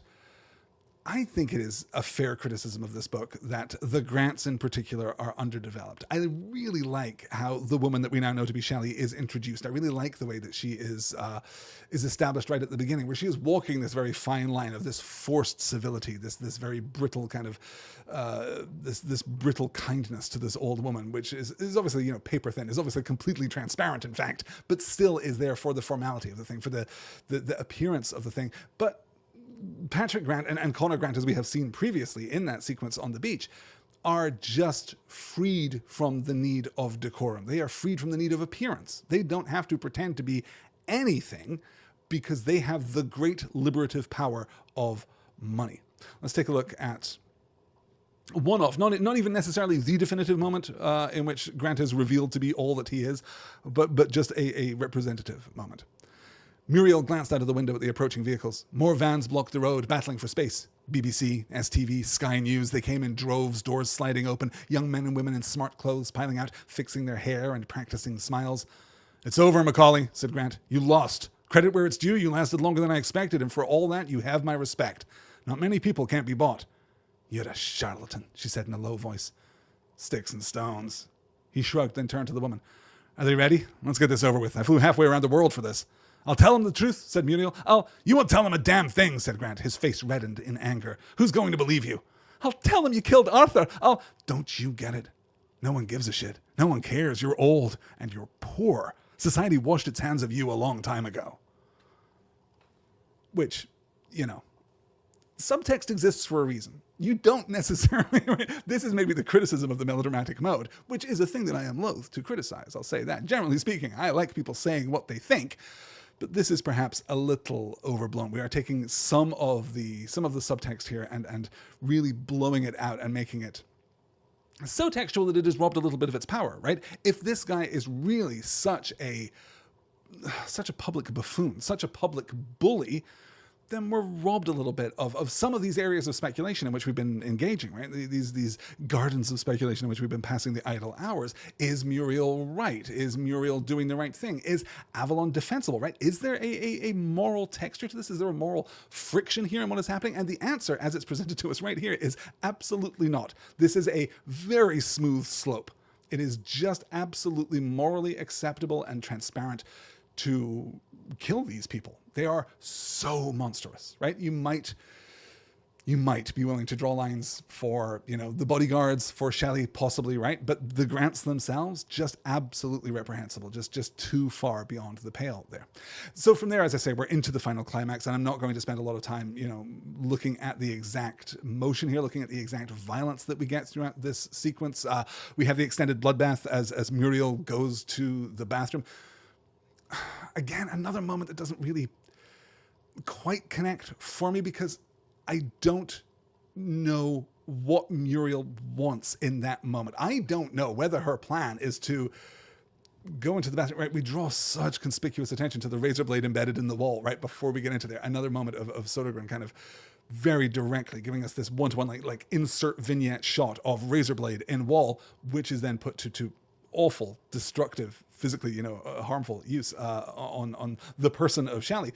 I think it is a fair criticism of this book that the Grants in particular are underdeveloped. I really like how the woman that we now know to be Shelley is introduced. I really like the way that she is established right at the beginning, where she is walking this very fine line of this forced civility, this very brittle kind of this brittle kindness to this old woman, which is obviously paper thin, is obviously completely transparent, in fact, but still is there for the formality of the thing, for the appearance of the thing, but Patrick Grant and Connor Grant, as we have seen previously in that sequence on the beach, are just freed from the need of decorum. They are freed from the need of appearance. They don't have to pretend to be anything because they have the great liberative power of money. Let's take a look at one of, not even necessarily the definitive moment in which Grant is revealed to be all that he is, but just a representative moment. Muriel glanced out of the window at the approaching vehicles. More vans blocked the road, battling for space. BBC, STV, Sky News, they came in droves, doors sliding open, young men and women in smart clothes piling out, fixing their hair and practicing smiles. "It's over, Macaulay," said Grant. "You lost. Credit where it's due, you lasted longer than I expected, and for all that, you have my respect. Not many people can't be bought." "You're a charlatan," she said in a low voice. "Sticks and stones." He shrugged, then turned to the woman. "Are they ready? Let's get this over with. I flew halfway around the world for this." "I'll tell him the truth," said Muriel. "You won't tell him a damn thing," said Grant. His face reddened in anger. "Who's going to believe you?" "I'll tell him you killed Arthur. Don't you get it? No one gives a shit. No one cares. You're old and you're poor. Society washed its hands of you a long time ago." Which, subtext exists for a reason. You don't necessarily... This is maybe the criticism of the melodramatic mode, which is a thing that I am loath to criticize. I'll say that. Generally speaking, I like people saying what they think, but this is perhaps a little overblown. We are taking some of the subtext here and really blowing it out and making it so textual that it has robbed a little bit of its power, right? If this guy is really such a public buffoon, such a public bully, then we're robbed a little bit of some of these areas of speculation in which we've been engaging, right? These gardens of speculation in which we've been passing the idle hours. Is Muriel right? Is Muriel doing the right thing? Is Avalon defensible, right? Is there a moral texture to this? Is there a moral friction here in what is happening? And the answer, as it's presented to us right here, is absolutely not. This is a very smooth slope. It is just absolutely morally acceptable and transparent to kill these people. They are so monstrous, right? You might be willing to draw lines for, the bodyguards, for Shelley possibly, right? But the Grants themselves, just absolutely reprehensible, just too far beyond the pale there. So from there, as I say, we're into the final climax, and I'm not going to spend a lot of time, looking at the exact motion here, looking at the exact violence that we get throughout this sequence. We have the extended bloodbath as Muriel goes to the bathroom. Again, another moment that doesn't really quite connect for me because I don't know what Muriel wants in that moment. I don't know whether her plan is to go into the bathroom, right? We draw such conspicuous attention to the razor blade embedded in the wall right before we get into there. Another moment of Sodergren kind of very directly giving us this one-to-one like insert vignette shot of razor blade in wall, which is then put to awful, destructive, physically, harmful use on the person of Shelley.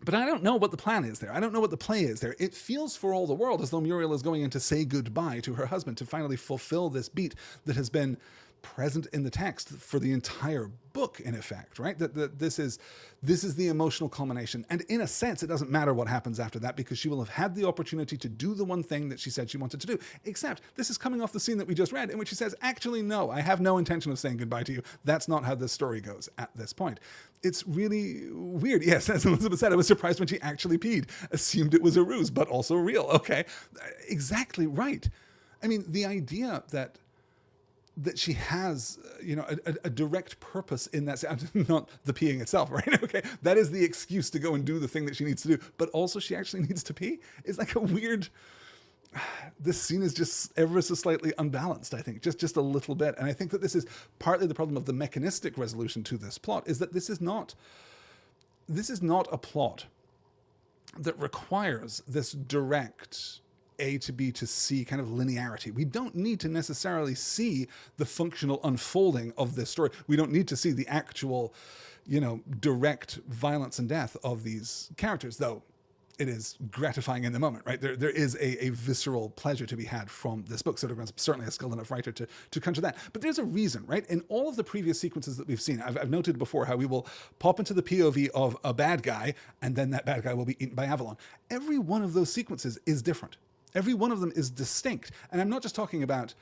But I don't know what the plan is there. I don't know what the play is there. It feels for all the world as though Muriel is going in to say goodbye to her husband, to finally fulfill this beat that has been present in the text for the entire book, in effect, right? That this is the emotional culmination. And in a sense, it doesn't matter what happens after that because she will have had the opportunity to do the one thing that she said she wanted to do. Except this is coming off the scene that we just read in which she says, actually, no, I have no intention of saying goodbye to you. That's not how this story goes at this point. It's really weird. Yes, as Elizabeth said, I was surprised when she actually peed. Assumed it was a ruse, but also real. Okay, exactly right. I mean, the idea that she has, a direct purpose in that, not the peeing itself, right? Okay, that is the excuse to go and do the thing that she needs to do, but also she actually needs to pee. It's like a weird, this scene is just ever so slightly unbalanced, I think, just a little bit. And I think that this is partly the problem of the mechanistic resolution to this plot, is that this is not a plot that requires this direct A to B to C kind of linearity. We don't need to necessarily see the functional unfolding of this story. We don't need to see the actual, direct violence and death of these characters, though it is gratifying in the moment, right? There is a visceral pleasure to be had from this book. Sodergren's certainly a skilled enough writer to conjure that. But there's a reason, right? In all of the previous sequences that we've seen, I've noted before how we will pop into the POV of a bad guy, and then that bad guy will be eaten by Avalon. Every one of those sequences is different. Every one of them is distinct. And I'm not just talking about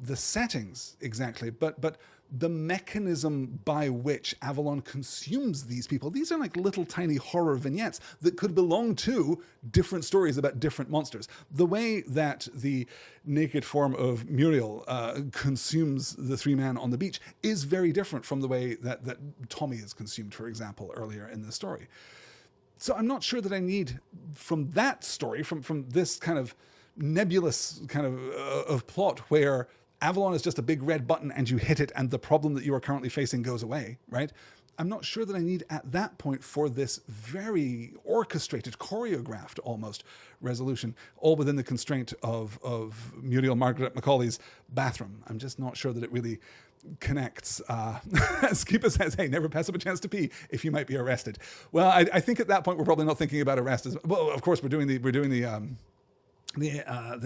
the settings exactly, but the mechanism by which Avalon consumes these people. These are like little tiny horror vignettes that could belong to different stories about different monsters. The way that the naked form of Muriel consumes the three men on the beach is very different from the way that Tommy is consumed, for example, earlier in the story. So I'm not sure that I need from that story, from this kind of nebulous kind of plot where Avalon is just a big red button and you hit it and the problem that you are currently facing goes away, right? I'm not sure that I need at that point for this very orchestrated, choreographed almost resolution, all within the constraint of Muriel Margaret Macaulay's bathroom. I'm just not sure that it really connects. Skipa says, hey, never pass up a chance to pee if you might be arrested. Well, I think at that point we're probably not thinking about arrest as well. Of course, we're doing the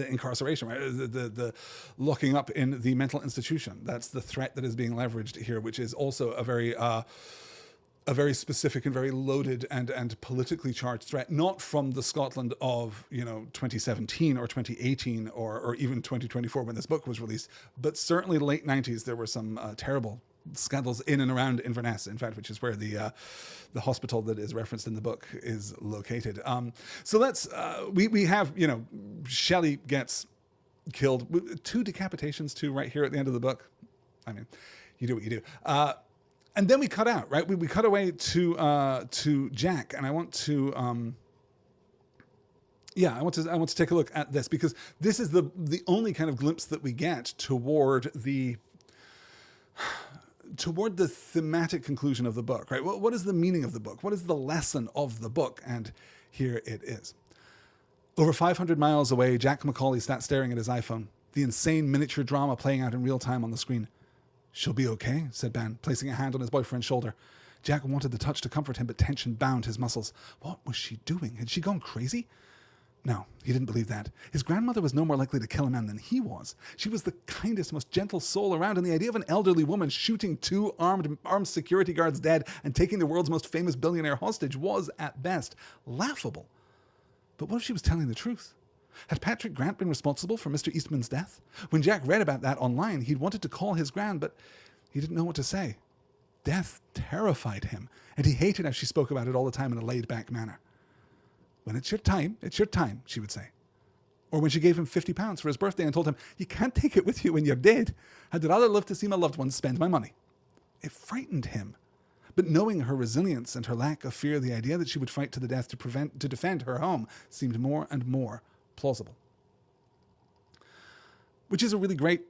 incarceration, right? The locking up in the mental institution. That's the threat that is being leveraged here, which is also a very specific and very loaded and politically charged threat, not from the Scotland of 2017 or 2018 or even 2024 when this book was released, but certainly late 90s. There were some terrible scandals in and around Inverness, in fact, which is where the hospital that is referenced in the book is located. So let's we have Shelley gets killed, 2 decapitations too, right here at the end of the book. I mean, you do what you do. And then we cut out, right? We cut away to Jack, and I want to I want to take a look at this, because this is the only kind of glimpse that we get toward the thematic conclusion of the book, right? What is the meaning of the book? What is the lesson of the book? And here it is. Over 500 miles away, Jack Macaulay sat staring at his iPhone, the insane miniature drama playing out in real time on the screen. She'll be okay, said Ben, placing a hand on his boyfriend's shoulder. Jack wanted the touch to comfort him, but tension bound his muscles. What was she doing? Had she gone crazy? No, he didn't believe that. His grandmother was no more likely to kill a man than he was. She was the kindest, most gentle soul around, and the idea of an elderly woman shooting 2 armed security guards dead and taking the world's most famous billionaire hostage was, at best, laughable. But what if she was telling the truth? Had Patrick Grant been responsible for Mr. Eastman's death? When Jack read about that online, he'd wanted to call his gran, but he didn't know what to say. Death terrified him, and he hated how she spoke about it all the time in a laid-back manner. When it's your time, she would say. Or when she gave him £50 for his birthday and told him, you can't take it with you when you're dead. I'd rather live to see my loved ones spend my money. It frightened him. But knowing her resilience and her lack of fear, the idea that she would fight to the death to defend her home seemed more and more plausible. Which is a really great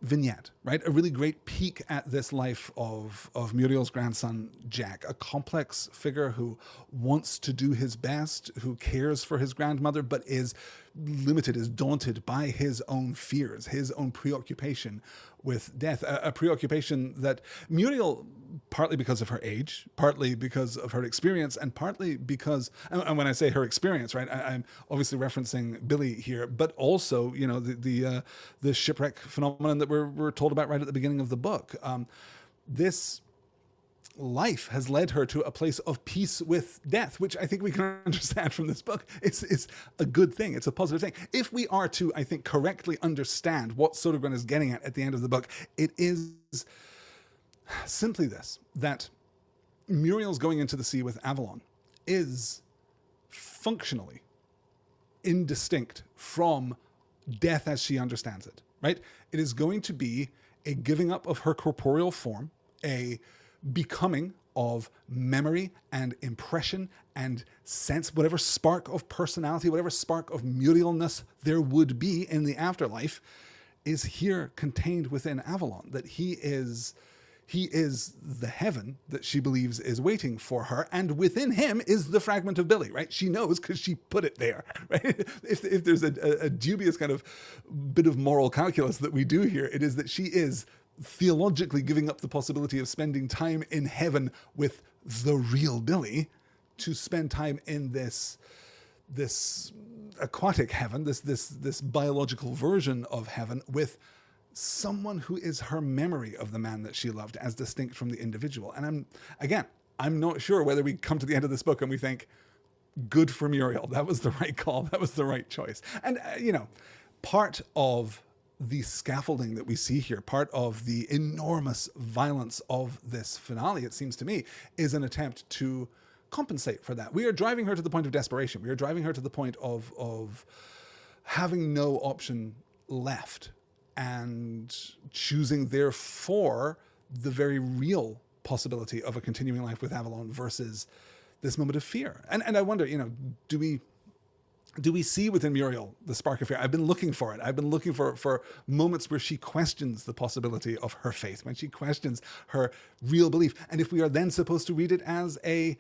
vignette, right? A really great peek at this life of Muriel's grandson, Jack, a complex figure who wants to do his best, who cares for his grandmother, but is limited, is daunted by his own fears, his own preoccupation with death, a preoccupation that Muriel, partly because of her age, partly because of her experience, and partly because, and when I say her experience, right, I'm obviously referencing Billy here, but also, the shipwreck phenomenon that we're told about right at the beginning of the book. This life has led her to a place of peace with death, which I think we can understand from this book. It's a good thing. It's a positive thing. If we are to, I think, correctly understand what Sodergren is getting at the end of the book, it is simply this, that Muriel's going into the sea with Avalon is functionally indistinct from death as she understands it, right? It is going to be a giving up of her corporeal form, a becoming of memory and impression and sense, whatever spark of personality, whatever spark of Murielness there would be in the afterlife is here contained within Avalon, that he is the heaven that she believes is waiting for her, and within him is the fragment of Billy, right? She knows because she put it there, right? If there's a dubious kind of bit of moral calculus that we do here, it is that she is theologically giving up the possibility of spending time in heaven with the real Billy to spend time in this this aquatic heaven, this biological version of heaven with someone who is her memory of the man that she loved as distinct from the individual. And I'm not sure whether we come to the end of this book and we think, good for Muriel, that was the right call, that was the right choice. And, part of the scaffolding that we see here, part of the enormous violence of this finale, it seems to me, is an attempt to compensate for that. We are driving her to the point of desperation. We are driving her to the point of having no option left and choosing, therefore, the very real possibility of a continuing life with Avalon versus this moment of fear. And I wonder, do we see within Muriel the spark of fear? I've been looking for it. I've been looking for moments where she questions the possibility of her faith, when she questions her real belief. And if we are then supposed to read it as a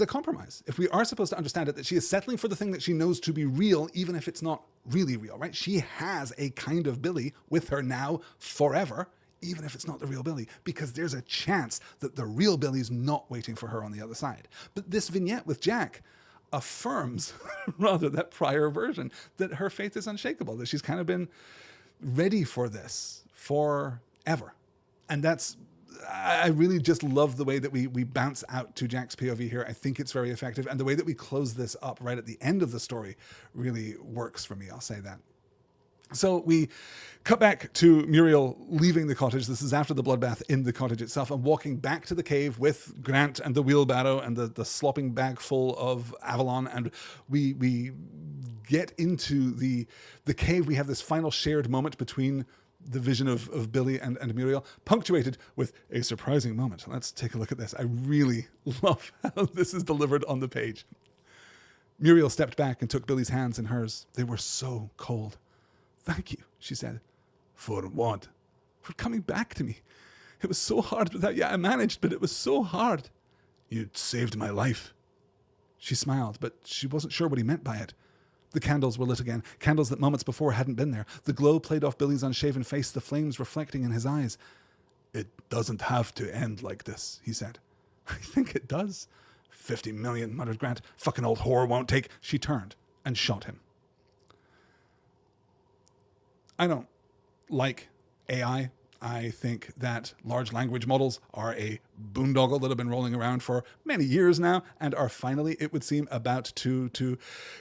compromise, if we are supposed to understand it, that she is settling for the thing that she knows to be real, even if it's not really real, right? She has a kind of Billy with her now forever, even if it's not the real Billy, because there's a chance that the real Billy's not waiting for her on the other side. But this vignette with Jack affirms, rather, that prior version, that her faith is unshakable, that she's kind of been ready for this forever. And I really just love the way that we bounce out to Jack's POV here. I think it's very effective. And the way that we close this up right at the end of the story really works for me, I'll say that. So we cut back to Muriel leaving the cottage. This is after the bloodbath in the cottage itself, and walking back to the cave with Grant and the wheelbarrow and the slopping bag full of Avalon. And we get into the cave. We have this final shared moment between the vision of Billy and Muriel, punctuated with a surprising moment. Let's take a look at this. I really love how this is delivered on the page. Muriel stepped back and took Billy's hands in hers. They were so cold. "Thank you," she said. "For what?" "For coming back to me. It was so hard without you. I managed, but it was so hard." "You'd saved my life." She smiled, but she wasn't sure what he meant by it. The candles were lit again, candles that moments before hadn't been there. The glow played off Billy's unshaven face, the flames reflecting in his eyes. "It doesn't have to end like this," he said. "I think it does." 50 million, muttered Grant. "Fucking old whore won't take..." She turned and shot him. I don't like AI. I think that large language models are a boondoggle that have been rolling around for many years now and are finally, it would seem, about to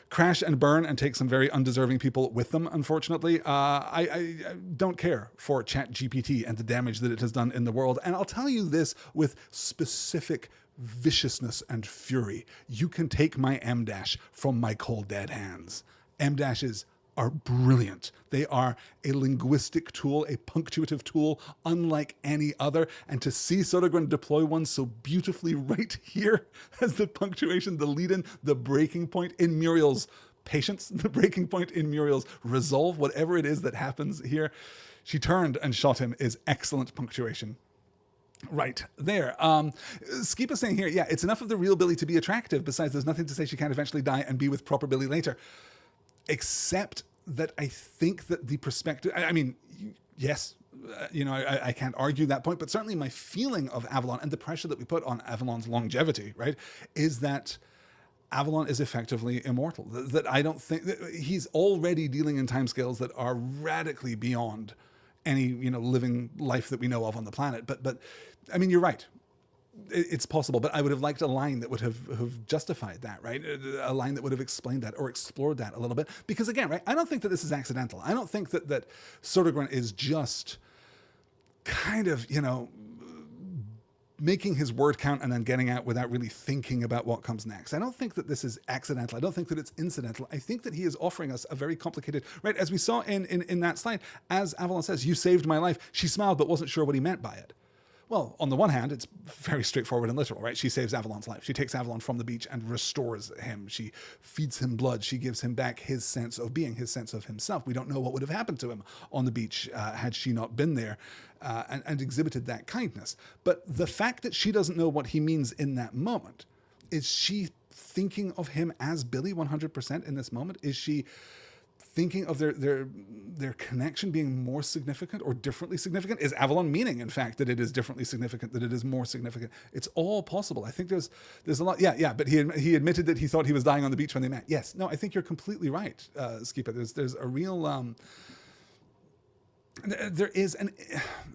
crash and burn and take some very undeserving people with them, unfortunately. I don't care for ChatGPT and the damage that it has done in the world. And I'll tell you this with specific viciousness and fury. You can take my M- from my cold dead hands. M-dashes are brilliant. They are a linguistic tool, a punctuative tool, unlike any other. And to see Sodergren deploy one so beautifully right here as the punctuation, the lead-in, the breaking point in Muriel's patience, the breaking point in Muriel's resolve, whatever it is that happens here. She turned and shot him is excellent punctuation. Right there. Skeep is saying here, yeah, it's enough of the real Billy to be attractive. Besides, there's nothing to say she can't eventually die and be with proper Billy later. Except that I think that the perspective, I mean, yes, I can't argue that point, but certainly my feeling of Avalon and the pressure that we put on Avalon's longevity, right, is that Avalon is effectively immortal. That I don't think that he's already dealing in timescales that are radically beyond any, living life that we know of on the planet. But I mean, you're right. It's possible, but I would have liked a line that would have justified that, right? A line that would have explained that or explored that a little bit. Because again, right, I don't think that this is accidental. I don't think that Sodergren is just kind of, making his word count and then getting out without really thinking about what comes next. I don't think that this is accidental. I don't think that it's incidental. I think that he is offering us a very complicated, right? As we saw in that slide, as Avalon says, "You saved my life." She smiled, but wasn't sure what he meant by it. Well, on the one hand, it's very straightforward and literal, right? She saves Avalon's life. She takes Avalon from the beach and restores him. She feeds him blood. She gives him back his sense of being, his sense of himself. We don't know what would have happened to him on the beach had she not been there and exhibited that kindness. But the fact that she doesn't know what he means in that moment, is she thinking of him as Billy 100% in this moment? Is she thinking of their connection being more significant or differently significant? Is Avalon meaning, in fact, that it is differently significant, that it is more significant? It's all possible. I think there's a lot. Yeah. But he admitted that he thought he was dying on the beach when they met. Yes. No, I think you're completely right, Skipa. There's a real. There is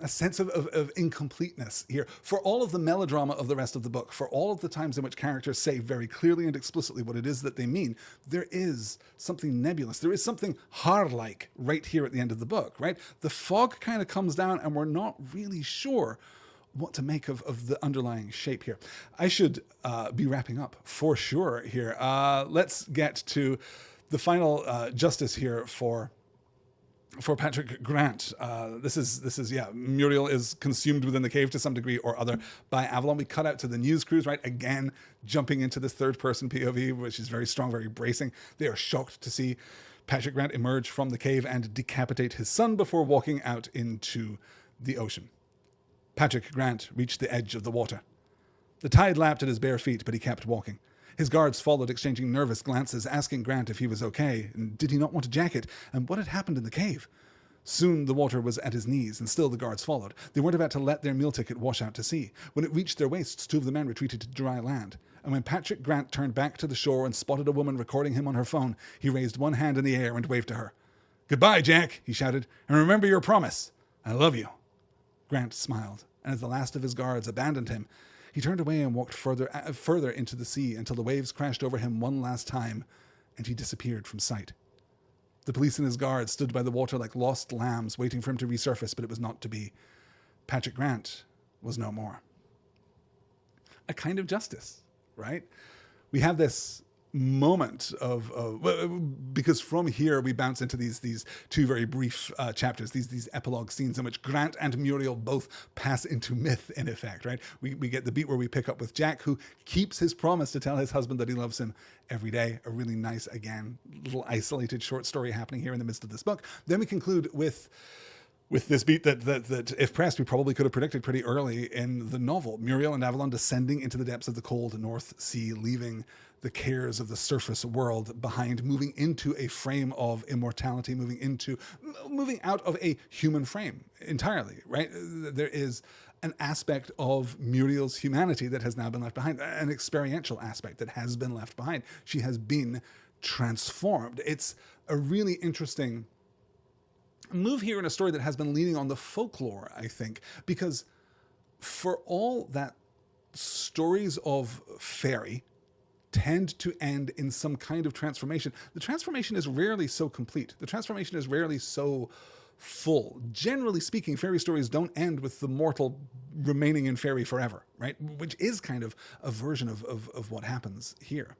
a sense of incompleteness here. For all of the melodrama of the rest of the book, for all of the times in which characters say very clearly and explicitly what it is that they mean, there is something nebulous. There is something Haar-like right here at the end of the book, right? The fog kind of comes down and we're not really sure what to make of the underlying shape here. I should be wrapping up for sure here. Let's get to the final justice here for Patrick Grant. This is Muriel is consumed within the cave to some degree or other by Avalon. We cut out to the news crews, right? Again, jumping into this third person POV, which is very strong, very bracing. They are shocked to see Patrick Grant emerge from the cave and decapitate his son before walking out into the ocean. Patrick Grant reached the edge of the water. The tide lapped at his bare feet, but he kept walking. His guards followed, exchanging nervous glances, asking Grant if he was okay, and did he not want a jacket, and what had happened in the cave. Soon the water was at his knees, and still the guards followed. They weren't about to let their meal ticket wash out to sea. When it reached their waists, two of the men retreated to dry land. And when Patrick Grant turned back to the shore and spotted a woman recording him on her phone, he raised one hand in the air and waved to her. "Goodbye, Jack," he shouted, "and remember your promise. I love you." Grant smiled, and as the last of his guards abandoned him, he turned away and walked further into the sea until the waves crashed over him one last time, and he disappeared from sight. The police and his guards stood by the water like lost lambs, waiting for him to resurface, but it was not to be. Patrick Grant was no more. A kind of justice, right? We have this moment because from here we bounce into these two very brief chapters, these epilogue scenes in which Grant and Muriel both pass into myth, in effect, right? We get the beat where we pick up with Jack, who keeps his promise to tell his husband that he loves him every day. A really nice, again, little isolated short story happening here in the midst of this book. Then we conclude with this beat that if pressed, we probably could have predicted pretty early in the novel. Muriel and Avalon descending into the depths of the cold North Sea, leaving the cares of the surface world behind, moving into a frame of immortality, moving out of a human frame entirely, right? There is an aspect of Muriel's humanity that has now been left behind, an experiential aspect that has been left behind. She has been transformed. It's a really interesting move here in a story that has been leaning on the folklore, I think, because for all that stories of fairy tend to end in some kind of transformation, the transformation is rarely so complete. The transformation is rarely so full. Generally speaking, fairy stories don't end with the mortal remaining in fairy forever, right? Which is kind of a version of what happens here.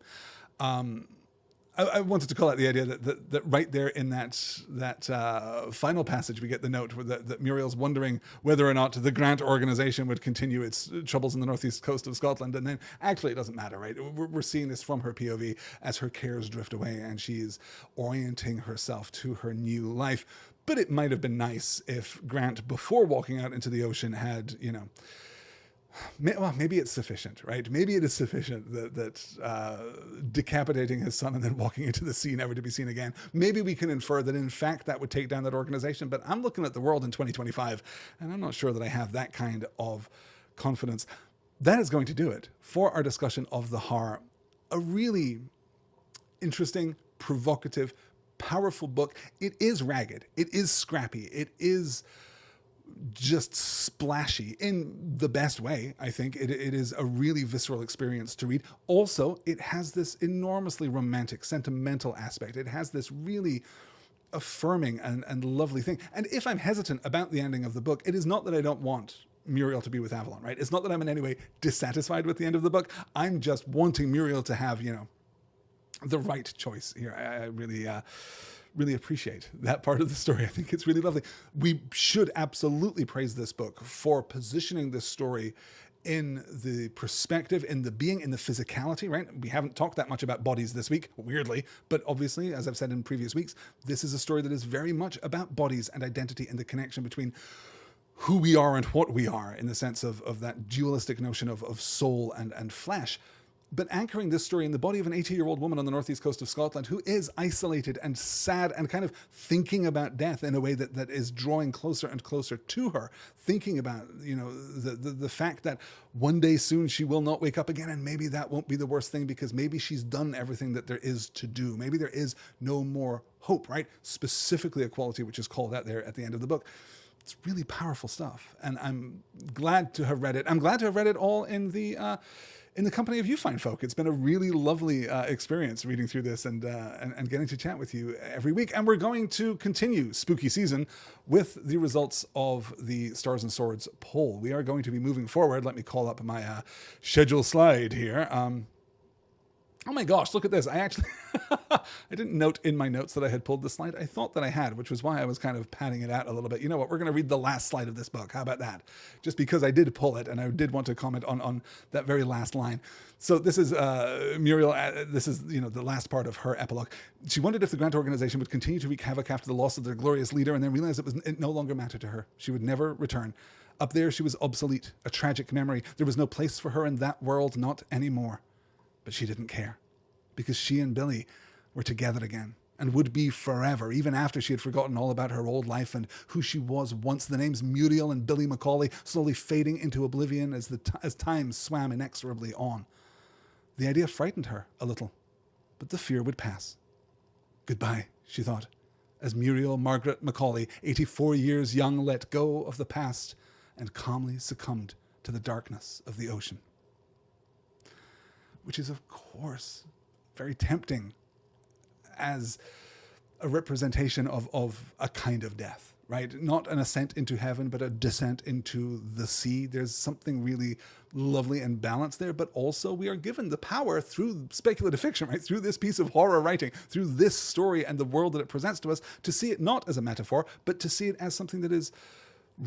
I wanted to call out the idea that right there in that final passage, we get the note that Muriel's wondering whether or not the Grant organization would continue its troubles in the northeast coast of Scotland. And then actually it doesn't matter, right? We're seeing this from her POV as her cares drift away and she's orienting herself to her new life. But it might have been nice if Grant, before walking out into the ocean, had, well, maybe it's sufficient, right? Maybe it is sufficient that decapitating his son and then walking into the sea, never to be seen again. Maybe we can infer that, in fact, that would take down that organization. But I'm looking at the world in 2025, and I'm not sure that I have that kind of confidence. That is going to do it for our discussion of the Haar. A really interesting, provocative, powerful book. It is ragged. It is scrappy. It is just splashy in the best way. I think it is a really visceral experience to read. Also, it has this enormously romantic, sentimental aspect. It has this really affirming and lovely thing. And if I'm hesitant about the ending of the book, it is not that I don't want Muriel to be with Avalon, right? It's not that I'm in any way dissatisfied with the end of the book. I'm just wanting Muriel to have, the right choice here. I really appreciate that part of the story. I think it's really lovely. We should absolutely praise this book for positioning this story in the perspective, in the being, in the physicality, right? We haven't talked that much about bodies this week, weirdly, but obviously, as I've said in previous weeks, this is a story that is very much about bodies and identity and the connection between who we are and what we are, in the sense of that dualistic notion of soul and flesh. but anchoring this story in the body of an 80-year-old woman on the northeast coast of Scotland who is isolated and sad and kind of thinking about death in a way that is drawing closer and closer to her, thinking about, the fact that one day soon she will not wake up again, and maybe that won't be the worst thing because maybe she's done everything that there is to do. Maybe there is no more hope, right? Specifically a quality which is called out there at the end of the book. It's really powerful stuff, and I'm glad to have read it. I'm glad to have read it all in the company of you fine folk. It's been a really lovely experience reading through this and getting to chat with you every week. And we're going to continue spooky season with the results of the Stars and Swords poll. We are going to be moving forward. Let me call up my schedule slide here. Oh my gosh, look at this. I actually, I didn't note in my notes that I had pulled the slide. I thought that I had, which was why I was kind of padding it out a little bit. You know what? We're going to read the last slide of this book. How about that? Just because I did pull it and I did want to comment on that very last line. So this is Muriel. This is, the last part of her epilogue. She wondered if the Grant organization would continue to wreak havoc after the loss of their glorious leader, and then realized it no longer mattered to her. She would never return. Up there, she was obsolete, a tragic memory. There was no place for her in that world, not anymore. But she didn't care, because she and Billy were together again and would be forever, even after she had forgotten all about her old life and who she was once. The names Muriel and Billy Macaulay slowly fading into oblivion as time swam inexorably on. The idea frightened her a little, but the fear would pass. Goodbye, she thought, as Muriel Margaret Macaulay, 84 years young, let go of the past and calmly succumbed to the darkness of the ocean. Which is, of course, very tempting as a representation of a kind of death, right? Not an ascent into heaven, but a descent into the sea. There's something really lovely and balanced there, but also we are given the power through speculative fiction, right? Through this piece of horror writing, through this story and the world that it presents to us, to see it not as a metaphor, but to see it as something that is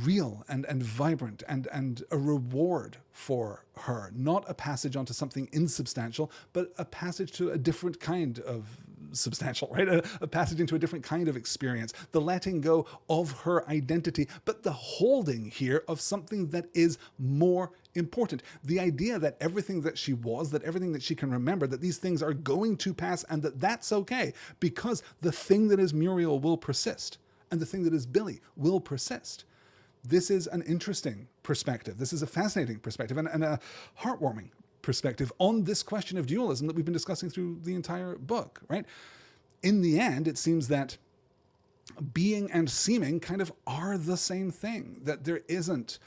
real and vibrant and a reward for her. Not a passage onto something insubstantial, but a passage to a different kind of substantial, right? A passage into a different kind of experience. The letting go of her identity, but the holding here of something that is more important. The idea that everything that she was, that everything that she can remember, that these things are going to pass and that that's okay, because the thing that is Muriel will persist and the thing that is Billy will persist. This is an interesting perspective. This is a fascinating perspective and a heartwarming perspective on this question of dualism that we've been discussing through the entire book, right? In the end, it seems that being and seeming kind of are the same thing, that there isn't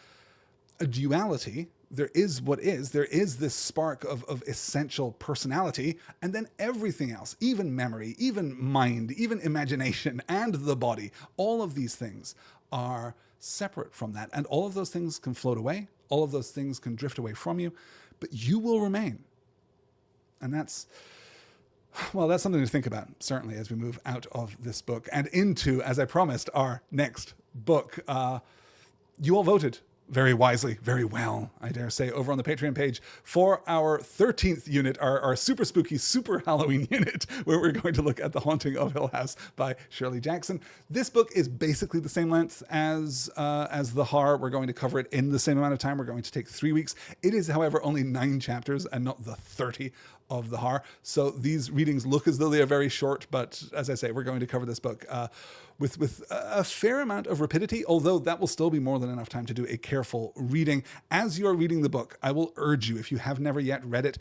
a duality. There is what is. There is this spark of essential personality, and then everything else, even memory, even mind, even imagination, and the body, all of these things are separate from that. And all of those things can float away. All of those things can drift away from you, but you will remain. And that's something to think about, certainly, as we move out of this book and into, as I promised, our next book. You all voted very wisely, very well, I dare say, over on the Patreon page for our 13th unit, our super spooky, super Halloween unit, where we're going to look at The Haunting of Hill House by Shirley Jackson. This book is basically the same length as The Haar. We're going to cover it in the same amount of time. We're going to take 3 weeks. It is, however, only 9 chapters and not the 30 of The Haar. So these readings look as though they are very short, but as I say, we're going to cover this book with a fair amount of rapidity, although that will still be more than enough time to do a careful reading. As you are reading the book, I will urge you, if you have never yet read it,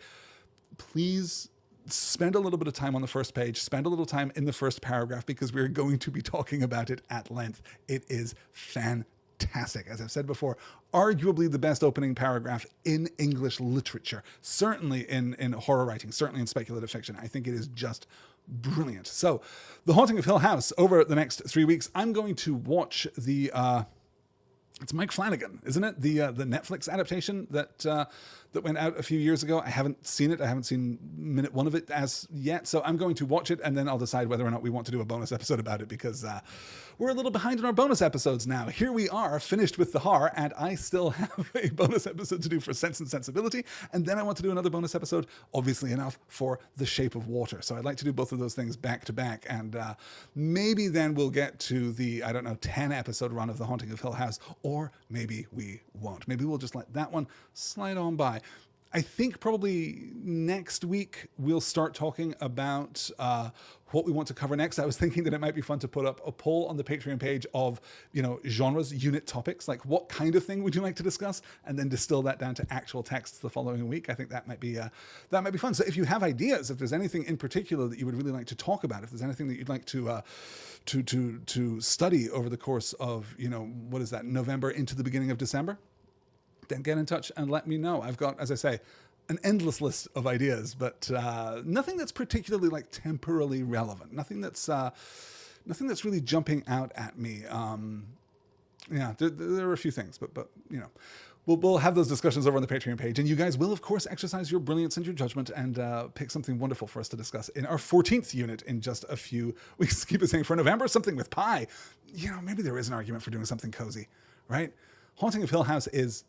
please spend a little bit of time on the first page, spend a little time in the first paragraph, because we're going to be talking about it at length. It is fantastic. As I've said before, arguably the best opening paragraph in English literature, certainly in horror writing, certainly in speculative fiction. I think it is just brilliant. So, The Haunting of Hill House, over the next 3 weeks, I'm going to watch the it's Mike Flanagan, isn't it? The Netflix adaptation that went out a few years ago. I haven't seen it. I haven't seen minute 1 of it as yet. So I'm going to watch it, and then I'll decide whether or not we want to do a bonus episode about it, because we're a little behind in our bonus episodes now. Here we are, finished with The Haar, and I still have a bonus episode to do for Sense and Sensibility, and then I want to do another bonus episode, obviously enough, for The Shape of Water. So I'd like to do both of those things back to back, and maybe then we'll get to the, 10 episode run of The Haunting of Hill House, or maybe we won't. Maybe we'll just let that one slide on by. I think probably next week we'll start talking about what we want to cover next. I was thinking that it might be fun to put up a poll on the Patreon page of, genres, unit topics, like what kind of thing would you like to discuss, and then distill that down to actual texts the following week. I think that might be fun. So if you have ideas, if there's anything in particular that you would really like to talk about, if there's anything that you'd like to study over the course of, what is that, November into the beginning of December, then get in touch and let me know. I've got, as I say, an endless list of ideas, but nothing that's particularly like temporally relevant. Nothing that's really jumping out at me. There are a few things, but we'll have those discussions over on the Patreon page, and you guys will, of course, exercise your brilliance and your judgment and pick something wonderful for us to discuss in our 14th unit in just a few weeks. Keep it saying for November, something with pie. Maybe there is an argument for doing something cozy, right? Haunting of Hill House is,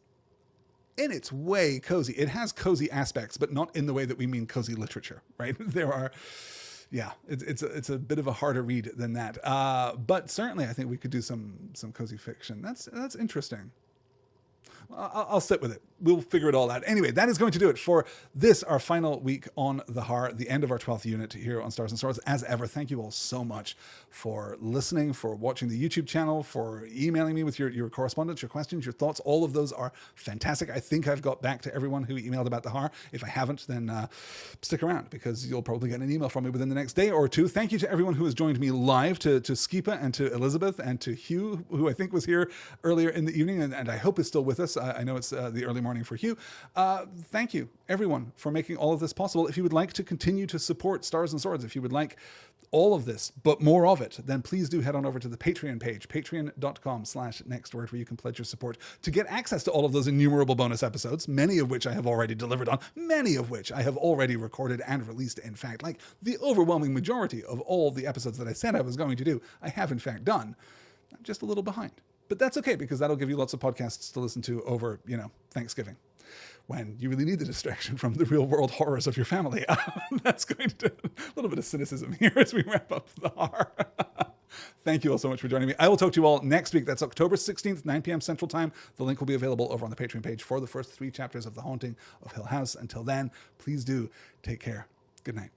in its way, cozy. It has cozy aspects, but not in the way that we mean cozy literature, right? There are, it's a bit of a harder read than that. But certainly, I think we could do some cozy fiction. That's interesting. I'll sit with it. We'll figure it all out. Anyway, that is going to do it for this, our final week on the Haar, the end of our 12th unit here on Stars and Swords. As ever, thank you all so much for listening, for watching the YouTube channel, for emailing me with your correspondence, your questions, your thoughts. All of those are fantastic. I think I've got back to everyone who emailed about the Haar. If I haven't, then stick around, because you'll probably get an email from me within the next day or two. Thank you to everyone who has joined me live, to Skipa and to Elizabeth and to Hugh, who I think was here earlier in the evening, and I hope is still with us. I know it's the early morning for Hugh. Thank you, everyone, for making all of this possible. If you would like to continue to support Stars and Swords, if you would like all of this, but more of it, then please do head on over to the Patreon page, patreon.com/nextword, where you can pledge your support to get access to all of those innumerable bonus episodes, many of which I have already delivered on, many of which I have already recorded and released. In fact, like the overwhelming majority of all the episodes that I said I was going to do, I have in fact done. I'm just a little behind. But that's okay, because that'll give you lots of podcasts to listen to over, Thanksgiving, when you really need the distraction from the real world horrors of your family. That's going to a little bit of cynicism here as we wrap up the Haar. Thank you all so much for joining me. I will talk to you all next week. That's October 16th, 9 p.m. Central Time. The link will be available over on the Patreon page for the first 3 chapters of The Haunting of Hill House. Until then, please do take care. Good night.